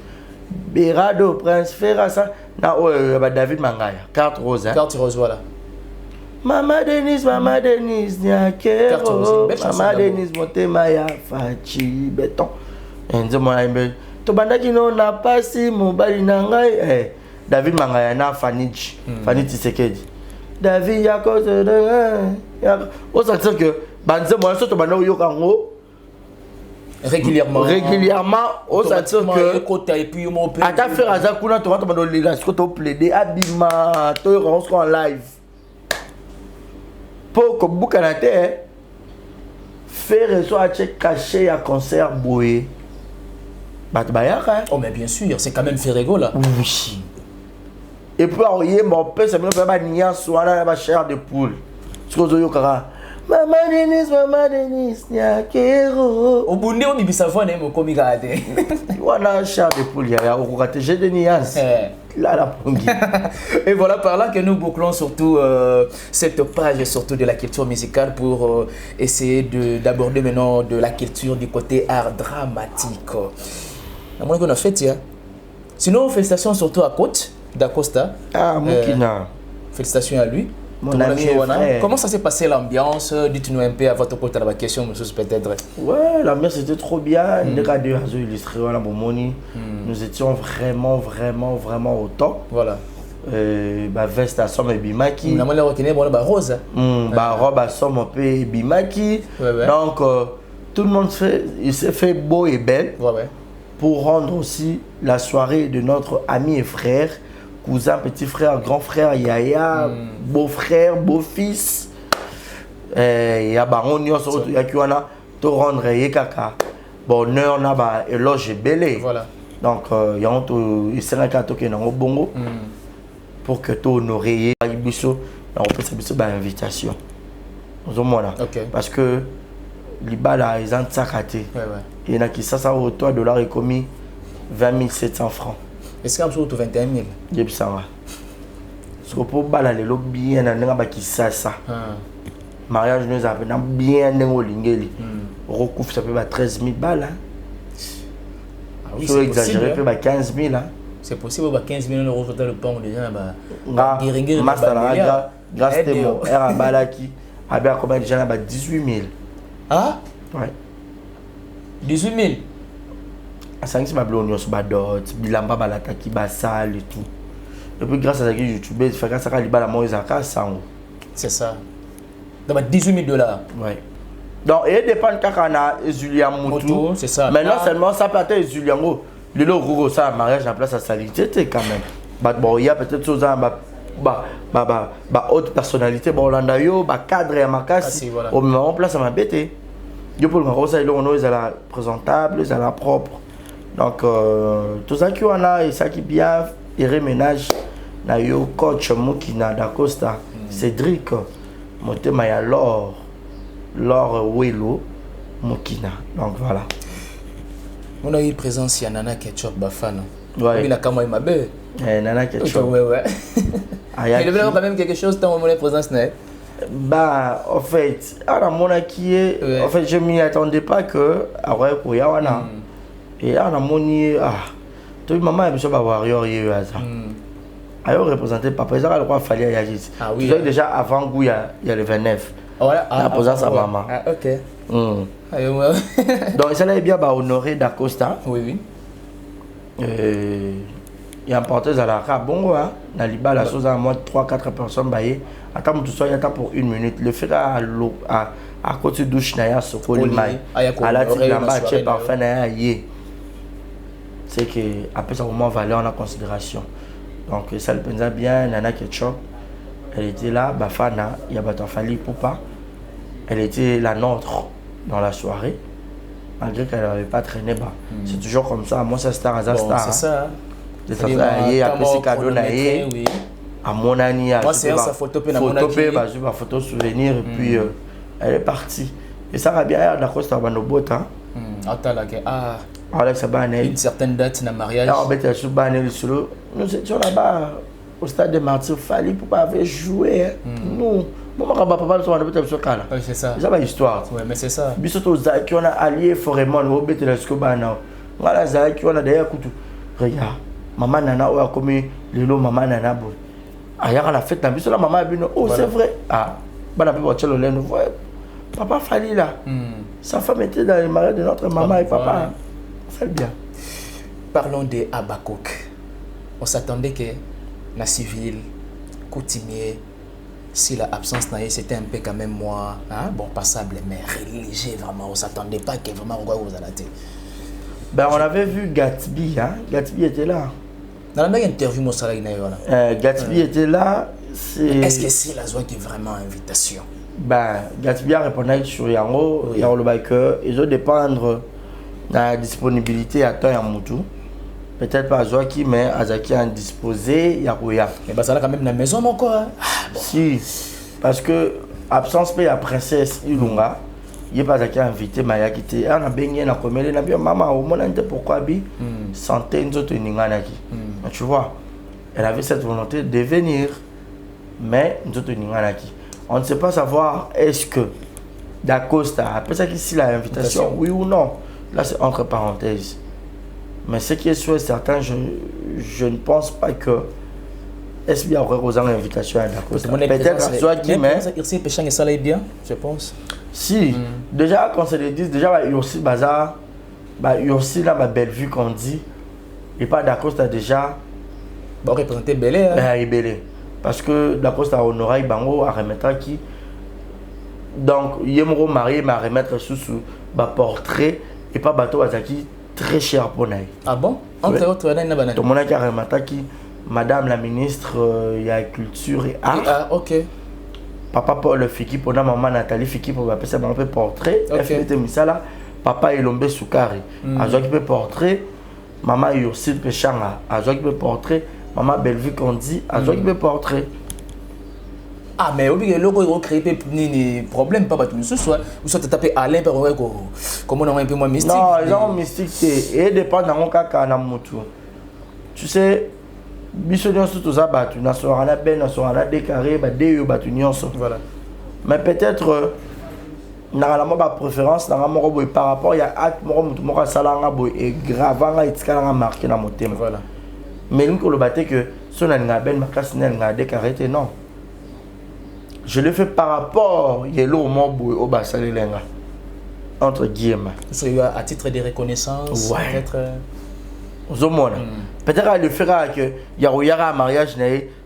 Berado Prince Ferra ça na ba David Mangaya carte rose hein carte rose voilà Mama Denise Nyakero Mama Denise Motema ya Fachi Beton enzo moi mbe to bandaki no na pasi mobali na ngai David Mangaya na Fanny Tisekedi David yako on s'attend que banze moi so to banda yoka ngo régulièrement on s'attend que côté et puis mon pays ata faire aza kuna to banda banda liga ce que to plaider abima to on se en live pour que Boukanate faire soit caché à concert boé. Oh mais bien sûr, c'est quand même Ferrego là. Oui. Et puis on mon père c'est même pas nia soit là la chair de poule. Ce que yo kara. Mama Denise Nyakero. Au Bundé on bibisa voix né mo komika ate. Voilà chair de poule ya au kate j'ai de nias. Là, la et voilà par là que nous bouclons surtout cette page surtout de la culture musicale pour essayer d'aborder maintenant de la culture du côté art dramatique. À moins qu'on a fait, tiens. Sinon, félicitations surtout à Côte d'Acosta. Ah, Moukina. Félicitations à lui. Mon ami comment ça s'est passé l'ambiance? Dites-nous un peu à votre côté la question, monsieur, peut-être. Ouais, l'ambiance était trop bien. Les gars de Azo illustré, voilà, Bomoni. Nous étions vraiment au top. Voilà. Veste à somme et bimaki. On a reconnu bon rose. Robe à somme un peu bimaki. Donc tout le monde il s'est fait beau et belle. Pour rendre aussi la soirée de notre ami et frère, cousin, petit frère, grand frère, Yaya, beau-frère, beau-fils. Il y a Baron, il y a te rendre Yekaka. Bonheur, naba, éloge belé. Voilà. Donc, il y a un bongo pour que tu honores Ibiso. On peut s'habiller par invitation. Parce que Libala, ils ont sacré. Il y en a qui ça au toit de $, commis 20 700 francs. Est-ce qu'il y a un peu 21 000? Je sais pas. Ce que pour balayer les lobbies, il y a un qui ça. Mariage nous a bien n'engolingeli. Recouvre ça peut être 13 000 balles. Ah oui, c'est exagéré, peut être 15 000. C'est possible, 15 000 euros total le pain déjà. Master grâce à mon R Balaki, a bien combien de gens 18 000. Ah? Ouais. 18 000? À 5 000 blondions sur Badot, Bilamba Balataki, Basal et tout. Et puis grâce à ça, YouTube, il fait que ça a la moins à 100. C'est ça. Donc $18 000. Ouais. Donc, il dépend de Kakana et Julien Moutou. C'est ça. Mais non seulement ça peut être Julien Moutou. Le logo, ça, un mariage en place à salité quand même. Bon, il y a peut-être chose haute personnalité, bon, l'andayo, cadre et makasi. Au même moment, place à ma bête. Yo pour le moment, ça, ils sont présentables, ils sont propres. Donc, tout ça qui en a, et ça qui bien, il reménage. Na yo coach Moukina d'Acosta, Cédric, Motema ya Laure Welo, Moukina. Donc voilà. On a eu présence, il y a Nana Ketchup Bafana. Ouais. Il a quand même ma belle. Nana Ketchup. Ouais. Il y a quand même quelque chose dans mon présence, n'est? Bah, en fait, à mon qui est, en fait, je m'y attendais pas que, après, pour Yawana. Et à mon tu maman, elle me semble avoir eu à ça. Alors, représenté par président, le roi fallait y agir. Ah oui. Déjà avant Gou, il y a le 29. Voilà. La présence à maman. Ah, ok. Donc, ça l'est bien honoré d'Acosta. Oui. Il y a un porteur à la rab. Bon, dans l'Iba, la chose à moins de 3-4 personnes. Attends, tout ça, il y a pour 1 minute. Le fait à côté de douche, il y a ce colimai. À la tête, il y a parfait, c'est que après ça, vraiment, valeur en considération. Donc, ça le pensait bien, Nana Ketchup. Elle était là, Bafana, il y a Batafali Poupa. Elle était la nôtre dans la soirée. Malgré qu'elle n'avait pas traîné, c'est toujours comme ça. Moi, c'est Star Azar Star. C'est ça. C'est ça, après ces cadeaux, à mon ami, moi, c'est sa photo, photo souvenir, et puis elle est partie. Et ça va bien, la Costa Banobota. Attends, là, Alex Abane. Une certaine date de mariage. Nous étions là-bas au stade de Martyrs. Fali pour pas jouer. Nous, papa, c'est ça. C'est une histoire. Ouais, mais c'est ça. Bisoto Zaki, on a allié forêment, on a bêté la scobana. Voilà, Zaki, on a d'ailleurs coutu. Regarde, maman Nana, on a commis le lot, maman Nana. Ailleurs, la fête, la maman a dit, oh, c'est vrai. Ah, bon, on a pu voir le lait, papa Fali là. Sa femme était dans les mariages de notre maman et papa. C'est bien. Parlons de Abakouk. On s'attendait que la civile, coutumier, si la absence c'était un peu quand même moi, hein, bon, passable, mais religieux vraiment. On ne s'attendait pas que vraiment on va vous arrêter. Ben, on avait vu Gatsby, hein. Gatsby était là. Dans la même interview, Gatsby était là. Est-ce que c'est la joie qui est vraiment invitation? Ben, Gatsby a répondu sur Yango, il y a le bail que ils ont dépendre de la disponibilité à temps et à Moutou. Peut-être pas Zoa qui mais Azaki a disposé, il y a Roya. Mais bah ça là quand même dans la maison mon quoi. Bon. Si, parce que absence paye la princesse Ilunga, il n'est pas Azaki invité Maya qui était on a baigné na comélé na bien maman au moment pourquoi bi santé nous autres ninganaki. Tu vois, elle avait cette volonté de venir, mais nous autres ninganaki. On ne sait pas savoir est-ce que Dacosta, après ça qu'ici la invitation, oui ou non. Là c'est entre parenthèses. Mais ce qui est sûr et certain, je ne pense pas que SBI aurait osé l'invitation à Dacosta. Peut-être soit qui mais Irsi Péchang et ça là bien, je pense. Si, déjà quand c'est le 10, déjà Ursi Bazar, Ursi là ma belle vue qu'on dit, et pas Dacosta déjà. Bon représenter Belé. Ben Belé. Parce que Dacosta a honoré Bango à remettre qui. Donc, Yemro marié m'a remettre sous portrait et pas bateau Azaki très cher pour nous. Ah bon? Entre autres, il y a une banane. Tout le monde a remarqué qui Madame la ministre il y a culture et art. Ah ok. Papa Paul Fiki pour maman Nathalie Fiki pour appeler ça un peu portrait. FMT Misala. Papa Elombe Soukari. Azaki peut portrait. Maman Yursil Pechanga. Azaki peut portrait. Maman Bellevue Kondi. Azaki peut portrait. Ah mais oublie le logo créé ni problème pas tout ce soit ou soit taper Alain par comment on a un peu moins mystique. Non, ils ont mystique et dépend dans mon cas na mutu. Tu sais bisonion surtout ça battu na sorana ben na sorana décarré ba deux battu nyonso. Voilà. Mais peut-être normalement ma préférence na mo par rapport il y a acte mo mutu mo salanga boy et gravanga itikala marqué na motema. Voilà. Mais nous ko le batté que son na ben makasi na décarré non. Je le fais par rapport Yellow Mobo au Bassalélenga. Entre guillemets. C'est à titre de reconnaissance. Ouais. Peut-être à le faire que il y a un mariage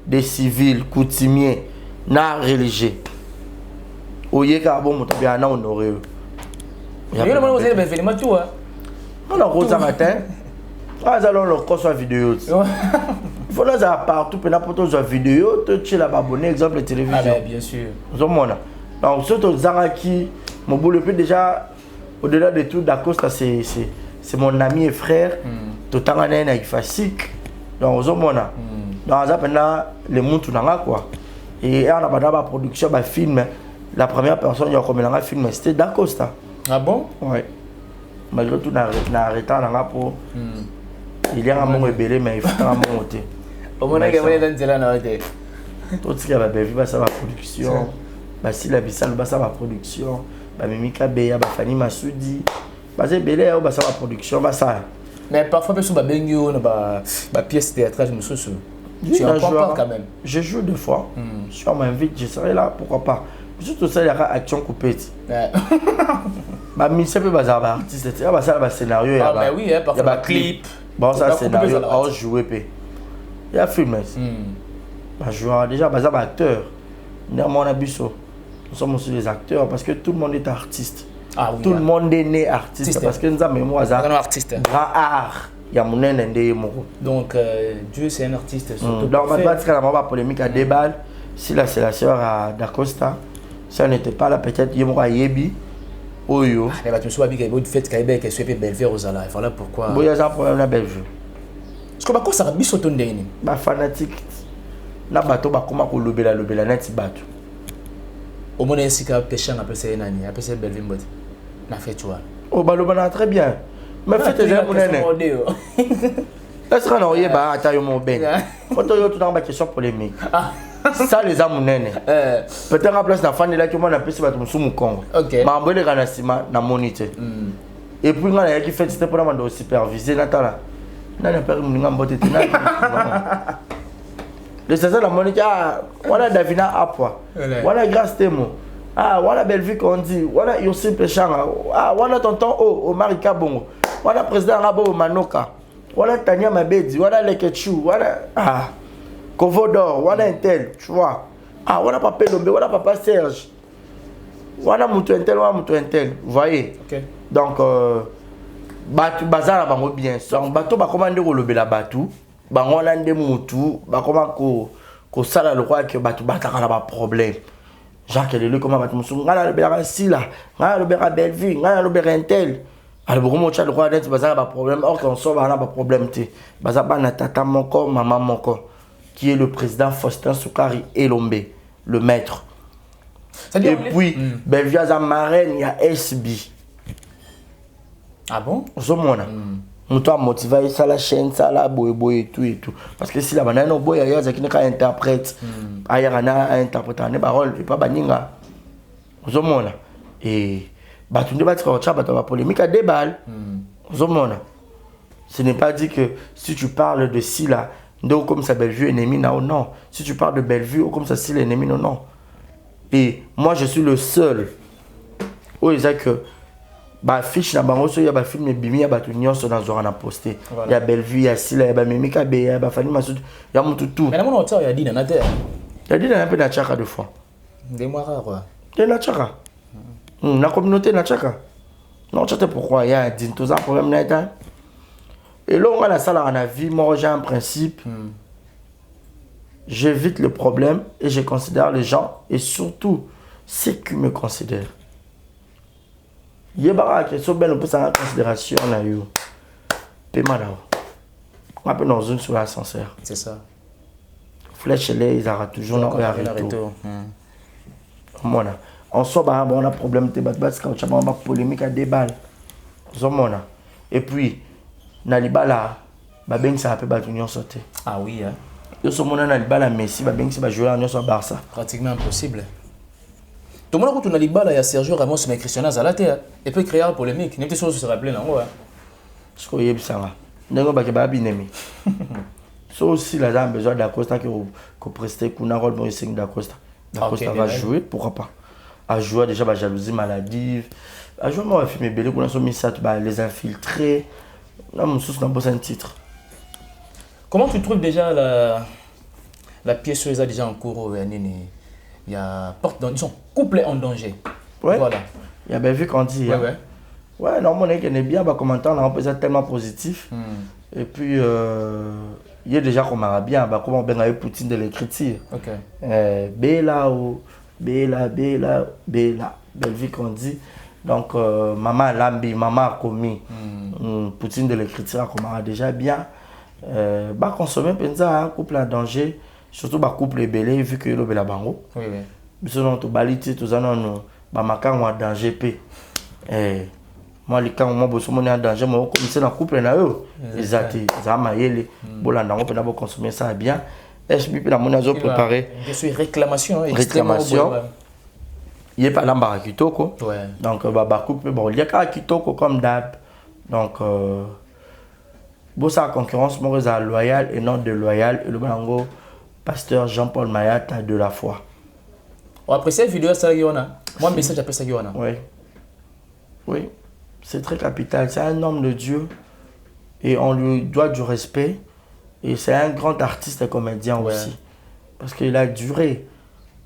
des civils, coutumiers, na religieux. Oye Carbon Motabia na honoré. Il y a le avez événement tout. On a rose matin. Nous allons le course vidéo. Il faut nous avoir partout pour n'importe où vidéo, tu l'as abonné exemple télévision. Ah bien sûr. Donc surtout Zaraki, mon boulot déjà au-delà de tout Dacosta c'est mon ami et frère. Tout temps on est facile. Donc zomona. Dans ça pendant les mondes nanga quoi. Et on a pas d'abord production ba film. La première personne qui a commis un film c'était Dacosta. Ah bon? Ouais. Malgré tout na arrêtant nanga pour il y a un moment ébélé mais il faut un moment monter. Au moins que vous êtes dans la note. Tout ce qui va bien ça va production. Bah si la Bissal bah ça va production. Bah Mimika Beya bah Fanny Massoudi. Bah c'est belé bah ça va production bah ça. Mais parfois sur bah bengo bah pièce théâtrale me sous. Tu en parles quand même. Je joue deux fois. Si on m'invite, je serai là, pourquoi pas. Surtout ça il y aura action coupée. Bah Missa peut bah artiste, bah ça bah scénario ah bah oui parfois bah clip. Bon ça scénario à jouer p. Il y a film bah joueur déjà bah ça bah acteur. Néanmoins on a biso. Nous sommes aussi des acteurs parce que tout le monde est artiste. Ah, oui, tout le monde est né artiste parce que nous avons mémoire artiste. Grand art. Il y a mon donc Dieu c'est un artiste surtout. Donc on va dire la maman polémique à débat. Si là c'est la sœur à Dacosta, si on n'était pas là peut-être il y aurait Yebi. Oyo. Mais tu sais bien que fait Québec est super Bellevue Rosala. Voilà pourquoi. Il y a un problème la Bellevue. Parce que bah quoi ça rabis auto ndeni. Bah fanatique. Na bateau ba comment ko lobela net bateau. Au moins ainsi que péché on appelle ça nani, appelle ça Bellevue mbot. Na fait tu vois. Oh bah le très bien. Mais faites tes amis, est-ce qu'on a eu à taille mon ben? Quand on a tout dans ma question polémique. Ça, les amounènes. Peut-être en place de la fan, il a que moi, on a pu se battre sous mon con. Mais on va aller à la monité. Et puis, on a qui fait c'était pour la superviser. Natala. On a perdu mon gamboté. Le César, la monnaie, voilà Davina Apua. Voilà Grâce Temo. Ah, voilà Bellevue qu'on dit. Voilà Yossi Péchanga. Ah, voilà tonton Omar Kabongo. Voilà président Rabo Manoka. Voilà Tania Mabedi. Voilà Leketchou. Voilà. Ah. Kovodor. Voilà Intel. Tu vois. Ah, voilà Papa Lombe. Voilà Papa Serge. Voilà Moutou Intel. Voilà Moutou Intel. Vous voyez? Ok. Donc, bazar bango bien. Donc, bateau va commander au lobby la bateau. Bango lande Moutou. Ba comment ko sala le roi que bateau bataka la problème. Jacques Lele comment bateau Moutou. Ngala le bera Sila. Ngala le bera Bellevue. Ngala le bera Intel. Alors, beaucoup de gens croient que ça a problème. Or, qu'on sort, on a pas problème. Bazaba na tata moko, maman moko, qui est le président Faustin Soukari Elombe, le maître. Et puis, Bellevue a marraine, il y a SB. Ah bon? On doit motiver ça la chaîne, ça la boy et tout et tout. Parce que si la banane au boy, il y a qui n'est interprète. Il y a un interprète, il y a parole, et pas baninga. Et Batunde va polémique à débat. Ce n'est pas dit que si tu parles de Sila, comme ça Bellevue ennemi non. Si tu parles de Bellevue, comme ça Sila ennemi non. Et moi je suis le seul. Où ils disent que bah fiche na bango so ya ba film bimi ya batu nyonso na zora na posté. Il y a Bellevue, il y a Sila, il y a Mimika B, il y a Fani Masud, il y a mutu tout. Mais mon auteur il y a dit na terre. Il y a dit un peu na chaka deux fois. Des mois rares. Et na chaka. La communauté n'a pas. Non, tu sais pourquoi il y a un problème là. Et là, on a la salle à la vie. Moi, j'ai un principe. J'évite le problème et je considère les gens et surtout ceux qui me considèrent. Il y a des questions bien plus en considération. On a eu. On a dans une sur l'ascenseur. C'est ça. Flèche, ils auront toujours un retour. On sort, on a problème de polémique à débat. Et puis, Nalibala, ça a fait l'union sauter. Ah oui, hein. Yo sommes Nalibala, Messi, va jouer à l'union sur Barça. Pratiquement impossible. Tout le monde a Nalibala, il y a Sergio Ramos, mais Cristiano Zalate. Et puis créer une polémique. N'est-ce pas se rappeler, non? Je crois que c'est ça. N'est-ce pas que c'est binemi. Sauf aussi, là, a besoin d'Acosta qui preste un rôle pour essayer d'Acosta. D'Acosta va jouer, pourquoi pas? À jouer déjà la jalousie maladive. À jouer, moi, je filmé qu'on a mis ça, les infiltrés. Là, mon souci, on a un titre. Comment tu trouves déjà la pièce où ils ont déjà en cours? Il y a porte dans, ils sont couplés en danger. Ouais. Voilà. Il y a bien vu qu'on dit. Ouais, normalement, on est bien, les commentaires, on peut être tellement positif. Et puis, il y a déjà qu'on m'a bien, comment on a eu Poutine de l'écriture. Ok. Bella ou. Bella, belle vie qu'on dit. Donc, maman Lambi, maman a commis. Poutine de l'écriture, comme on a déjà bien. Consommer, un couple en danger, surtout un couple belé, vu que le Belabango. Oui, oui. Sinon, tu baliti, tu as un danger. Moi, les cas où moi, je suis en danger, moi, comme c'est un couple, ils ont consommer ça bien. Est-ce que la monnaie a préparé? Je suis réclamation. Réclamation. Il n'y a pas l'embarras kitoko. Ouais. Donc, il y a qu'à kitoko comme d'hab. Donc, la concurrence, moi, c'est loyal et non déloyal. Et le bango, pasteur Jean-Paul Mayata de la foi. Après cette vidéo, c'est ça qu'il y en a. Moi, le message, après ça qu'il y en a. Oui. Oui. C'est très capital. C'est un homme de Dieu. Et on lui doit du respect. Et c'est un grand artiste et comédien aussi. Parce qu'il a duré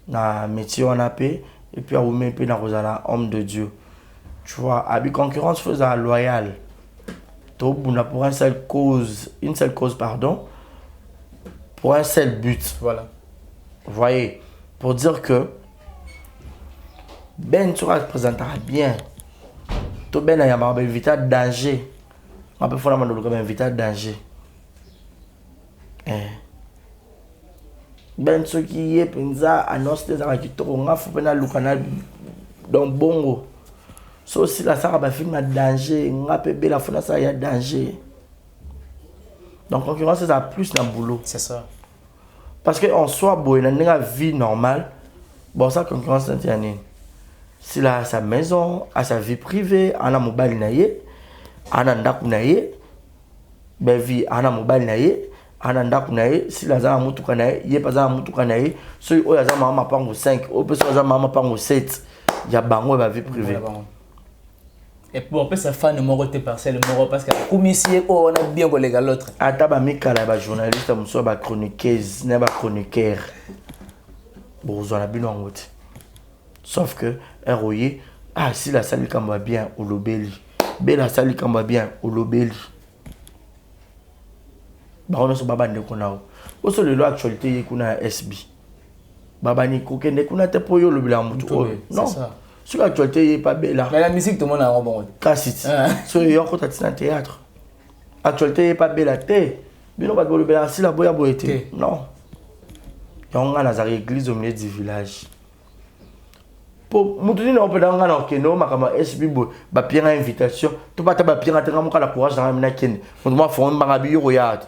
dans le métier en AP et puis à Oumé et dans homme de Dieu. Tu vois, à la concurrence faisait loyal. Pour une seule cause, pour un seul but. Voilà. Vous voyez, pour dire que Ben tu représentera bien. Tout Ben a un invité à danger. On peut faire un invité à danger. Ben ce qui est annonce des arachitectes on a fait un look dans bongo so si la ça va film à danger ngape bela fona ça y a danger. Donc concurrence ça plus dans boulot. C'est ça. Parce que en soi boy dans la vie normale bon ça concurrence c'est un si là sa maison à sa vie privée ana mobile naie ana ndaku naie ben vie ana mobile naie ana ndaku naie si la za mutuka naie ye pas za mutuka naie so o ya za mama pango 5 o peut so za mama pango 7 ya bango ba vie privée. Et bon, après, ça fait numéro de parcelle, parce que comme ici, on a bien collé à l'autre. Ata ba mikala ba journaliste muso ba chroniqueuse na ba chroniqueur. Bon, on a bien en route. Sauf que ROI ah si la salle quand va bien au lobeli. Be la salle quand va bien au lobeli. Ba on so baba ne kona. O so le lo actualité yekuna SB. Baba ni kokende kuna te poyo lobela mutu. Non. Sur l'actualité, il n'est pas belle. Mais la musique, tout le monde a un bon. Cassit. Sur le yoko, tu as un théâtre. L'actualité n'est pas belle. Mais non, pas de belle. Si la boya boyete. Non. Il y a une église au milieu du village. Pour nous dire, on peut dans un orchestre, ma SB, bah pierre invitation. Tu pas ta pierre à terre, la courage dans la menace. On doit faire un barabi royal.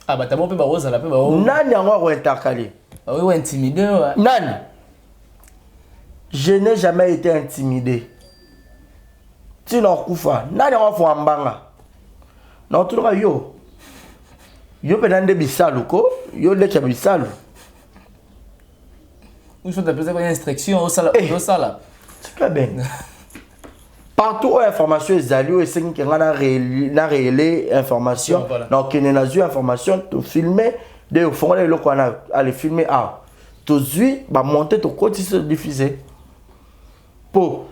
Ah bah t'as bon peu barose à la peu barose. Nani a un intercalé. Ah oui, intimidé. Nani. Je n'ai jamais été intimidé. Tu n'as pas fait. Nani a fait un banga. Non, tu l'as yo. Yo peut-être des bisalu ko. Yo le kia bisalu. Où sont appelés quoi instruction au sala au sala. C'est pas bien. Partout où information est allée, c'est qu'il y a na réelle information. Donc qu'il y a eu information, tu filmer, de au fond le qu'on a aller filmer ah. Tu suis bah monter ton côté se diffuser. Pour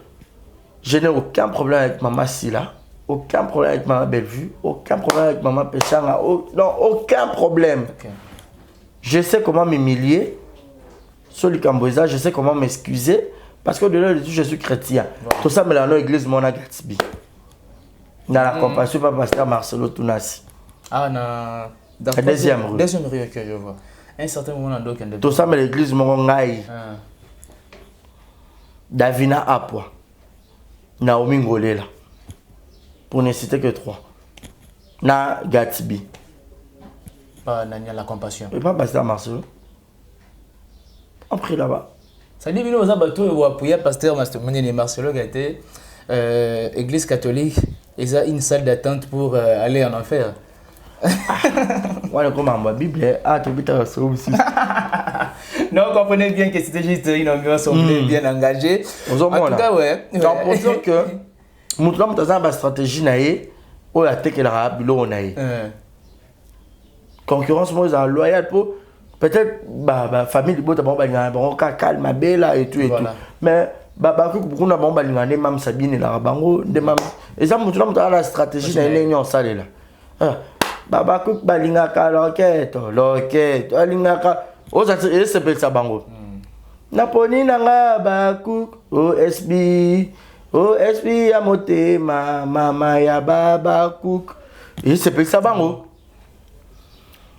je n'ai aucun problème avec maman Silla, aucun problème avec maman Bellevue, aucun problème avec maman Pechanga, non, aucun problème. Okay. Je sais comment m'humilier sur le Cambodge, je sais comment m'excuser parce que de là je suis chrétien. Voilà. Tout ça mais dans l'église mon a Gatsby. Dans la compassion par pasteur Marcelo Tounassi. Ah dans la deuxième rue. Deuxième rue que je vois. Un certain moment dans d'autres. Tout ça mais l'église mon ngai. Davina Apwa, Naomi Ngolela, pour ne citer que 3. Na Gatsby. Pas Nania la compassion. Et pas pasteur Marcelo. Après là-bas. Ça dit, nous avons tout le appuyé pasteur Marcelo qui a été église catholique. Ils ont une salle d'attente pour aller en enfer. Voilà comment ma Bible a tout vite aussi. Non, comprenez bien que c'était juste une ambiance bien engagée. En tout cas, ouais. Donc pour dire que nous avons une stratégie naïe, où la tech est là, bilo naïe. Concurrence moi est loyale pour peut-être bah famille de bout bon calme bella et tout et tout. Mais bah beaucoup na bon balingane mam Sabine la bango de mam. Et ça nous avons la stratégie naïe union salé là. Baba cook balingaka loquette alingaka oza s'appelle ça bango naponi nanga ba cook OSB ya motema mama ya baba cook il s'appelle ça bango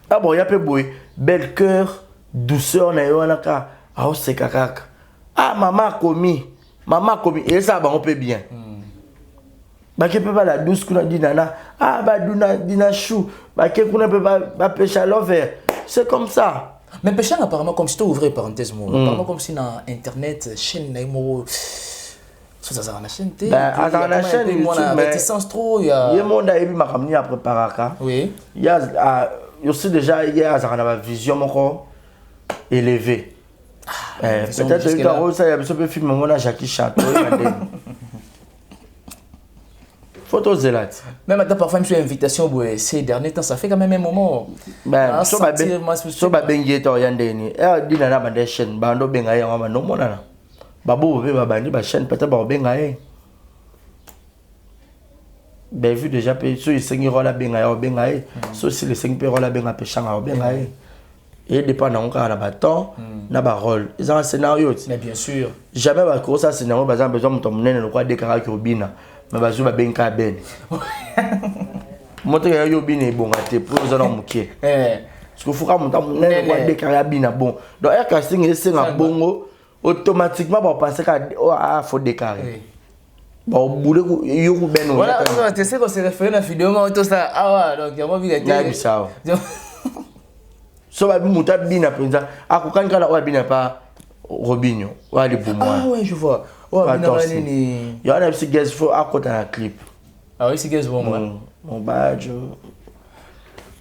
ah bon ya pe boy bel cœur douceur na yo naka ah c'est kakaka ah maman komi et ça bango peut bien. Baké peut pas la douce qu'on a dit nana ah bah dina chou baké qu'on peut pas pêcher à l'envers c'est comme ça mais pêcher apparemment comme si tu ouvrais parenthèse moi apparemment comme si dans internet chaîne naimo ça ça la chaîne té bah dans la chaîne moi la réticence trop il y a monde a eu ma ramener à préparer oui il y a aussi déjà il y a une vision encore élevée peut-être que Caro ça il y a un peu film mon Jackie Chateau photo zélate. Même maintenant, parfois, je suis invitation ces derniers temps, ça fait quand même un moment. Ben, so ba bengi to yandeni. Di na na bande chaîne, bando benga ya mama no mona. Babo be ba bandi ba chaîne peut-être ba benga e. Ben vu déjà pe so isengi rola benga ya benga e. So si le sengi pe rola benga pe changa benga e. Et dépend dans ka na baton, na ba rôle. Ils ont un scénario. Mais bien sûr. Jamais ba ko ça scénario ba besoin muto munene le quoi déclarer que obina. Mais bazo ba benka ben. Moto ya yo bine bon ate pour za na mukie. Parce que faut ka muta munene kwa déclarer bina bon. Donc air casting est c'est na bongo automatiquement ba penser ka faut déclarer. Bon, boule yo ben. Voilà, tu sais qu'on s'est référé à la vidéo mais tout ça. Ah ouais, donc il y a moi qui a ça. So ba muta bina penza. Akukani kala wa bina pa Robinho. Wa le pour moi. Ah ouais, je vois. Ouais, bina nini. Il y a un petit gars faut à côté un clip. Ah oui, c'est gars bon moi. Mon badge.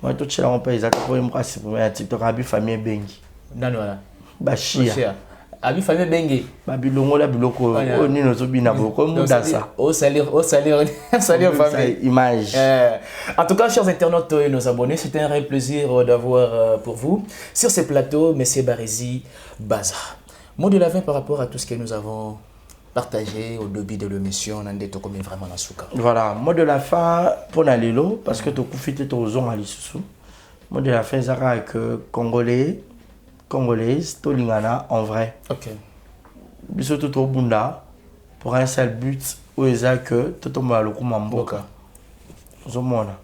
Moi tout cela on peut exactement pour moi c'est pour un TikTok abi famille bengi. Non voilà. Bashia. Abi famille bengi. Babilongo la biloko o nino zo bina boko mudasa. Au salir famille. Image. En tout cas, chers internautes et nos abonnés, c'était un réel plaisir d'avoir pour vous sur ce plateau Monsieur Barézy Baza. Mot de la fin par rapport à tout ce que nous avons partagé au début de l'émission, on a dit comme vraiment la souka. Voilà, mot de la fin pour Nalelo parce que tu as ton zone à l'issue. Mot de la fin, c'est que Congolais, Tolingana en vrai. Ok. Biso tout au bunda pour un seul but où ils ont que tout le monde a le coup mamboka. Zomona.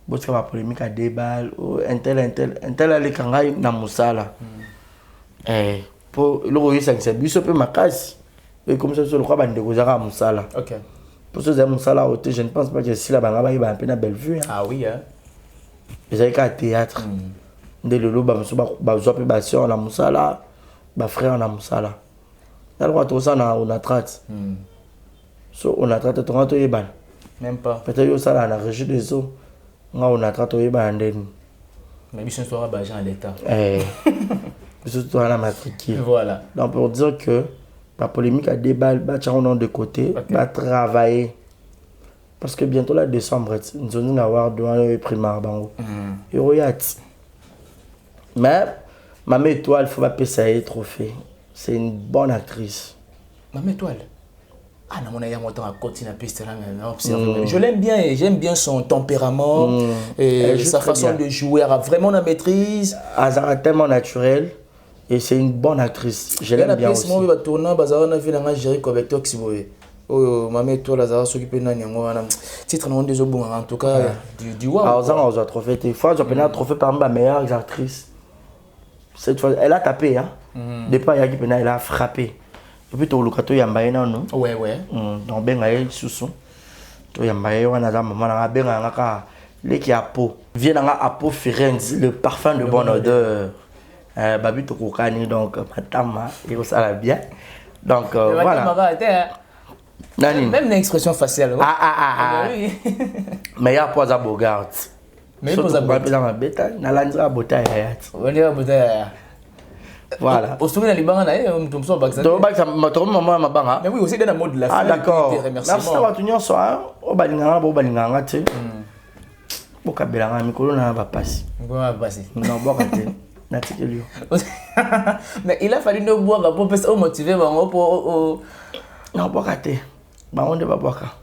Parce que la polémique a débat un tel a les kangai na musala. Pour le royer c'est biso pe makasi. Et comme ça sur le croix bande kozara musala. Ok. Pour ceux qui ont musala je ne pense pas que si la banga ba un peu na belle vue. Ah oui hein. Ils ont qu'à théâtre. De lelo ba muso ba zo pe ba sœur na musala. Ba frère na musala. Na le retour ça na on a traite. So on a traité ton retour yebal. Même pas. Peut-être yo ça la régie des eaux. On a traité yebal ndeni. Mais biso soit ba Jean l'état. Biso toi la matrique. Voilà. Donc pour dire que la polémique a débat ba tcha on de côté, va travailler. Parce que bientôt la décembre nous allons avoir douane primaire bango. Euroyat. Mais Maman Étoile, il faut pas payer ça trophée. C'est une bonne actrice. Maman Étoile. Ah non, mon aïe, moi, à continuer à piste là, je l'aime bien et j'aime bien son tempérament et sa façon de jouer. Elle a vraiment la maîtrise. Elle est tellement naturelle et c'est une bonne actrice. Je l'aime bien aussi. Moi, je vais tourner, je vais faire un gérer comme Tox. Oh, Maman Étoile, elle va s'occuper de nous. Titre non des obus, en tout cas, du wow. Alors, on a trophée. Des fois, j'ai un trophée parmi les meilleures actrices. Cette fois, elle a tapé, hein. Depuis, elle a frappé. Et puis, tu as le yambaye non. Ouais, ouais. Donc, ben aïe sous tu yambaye on a la maman a ben a l'équipe à peau. Vient dans la peau Firenze, le parfum de bonne odeur. Babi to kokani donc madame et ça la bien. Donc voilà. Même l'expression faciale. Mais il y a pas à Bogart. Mais il y a pas à bêta, na landra bota ya. On est à bota. Voilà. Au souvenir de l'Ibanga, on tombe sur le bac. Mais oui, aussi dans le mode de la fin. Ah d'accord. Merci d'avoir tenu en soir. Au balinganga, au balinganga, tu sais. Au kabelanga, mikolo na va passer. Comment va passer? Non, bon raté. N'attiquez-lui. Mais il a fallu nous boire pour motiver pour. Non, bon raté. Bah on ne va boire.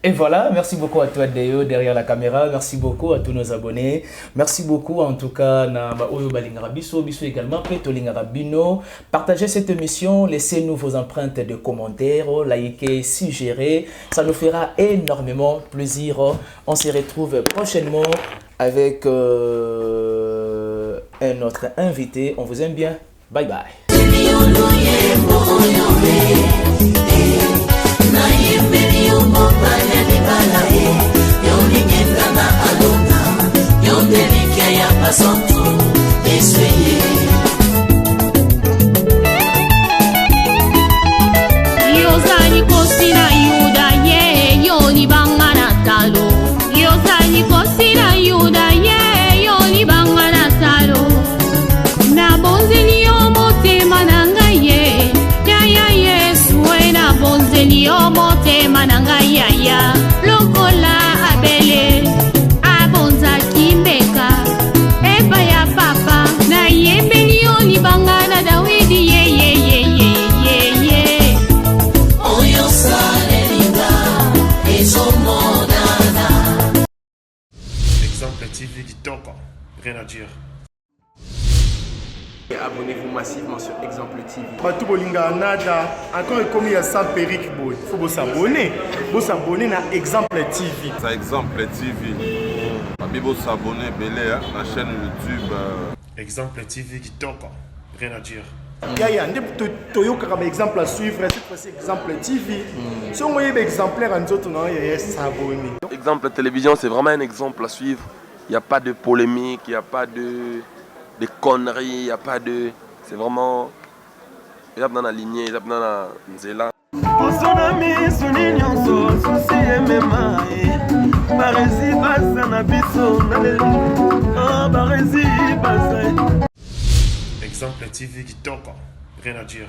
Et voilà, merci beaucoup à toi Deo derrière la caméra, merci beaucoup à tous nos abonnés, merci beaucoup en tout cas na Oyo Balingara Biso également, Peto Lingara Bino. Partagez cette émission, laissez-nous vos empreintes de commentaires, likez, suggérez, ça nous fera énormément plaisir. On se retrouve prochainement avec un autre invité, on vous aime bien, bye bye. Yozani kosina yuda ye yoni bangana talo. Yozani kosina yuda ye yoni bangana talo. Na bonzeli motema nanga ye ya Yesu na bonzeli motema nanga ya lokola abele abonza kimbeka eba ya papa na yembeli yoni bangana Dawidi ye oyo sarelinga ezomodana. Exemple TV Kitoko, rien à dire. Et abonnez-vous massivement sur Exemple TV. Batou Bolinga Nada, encore il commis à ça Peric Boy. Il faut vous s'abonner. Vous s'abonner à Exemple TV. C'est Exemple TV. Vous s'abonner à la chaîne YouTube. Exemple TV Kitoko, rien à dire. Yaya, toyoka comme exemple à suivre, cette fois-ci exemple TV. Si on voyait exemplaire en autres, non, il y a s'abonner. Exemple télévision, c'est vraiment un exemple à suivre. Il n'y a pas de polémique, il n'y a pas de conneries, il n'y a pas de... C'est vraiment... Il y a dans la lignée, il y a dans la nzela. Exemple TV qui tombe, rien à dire.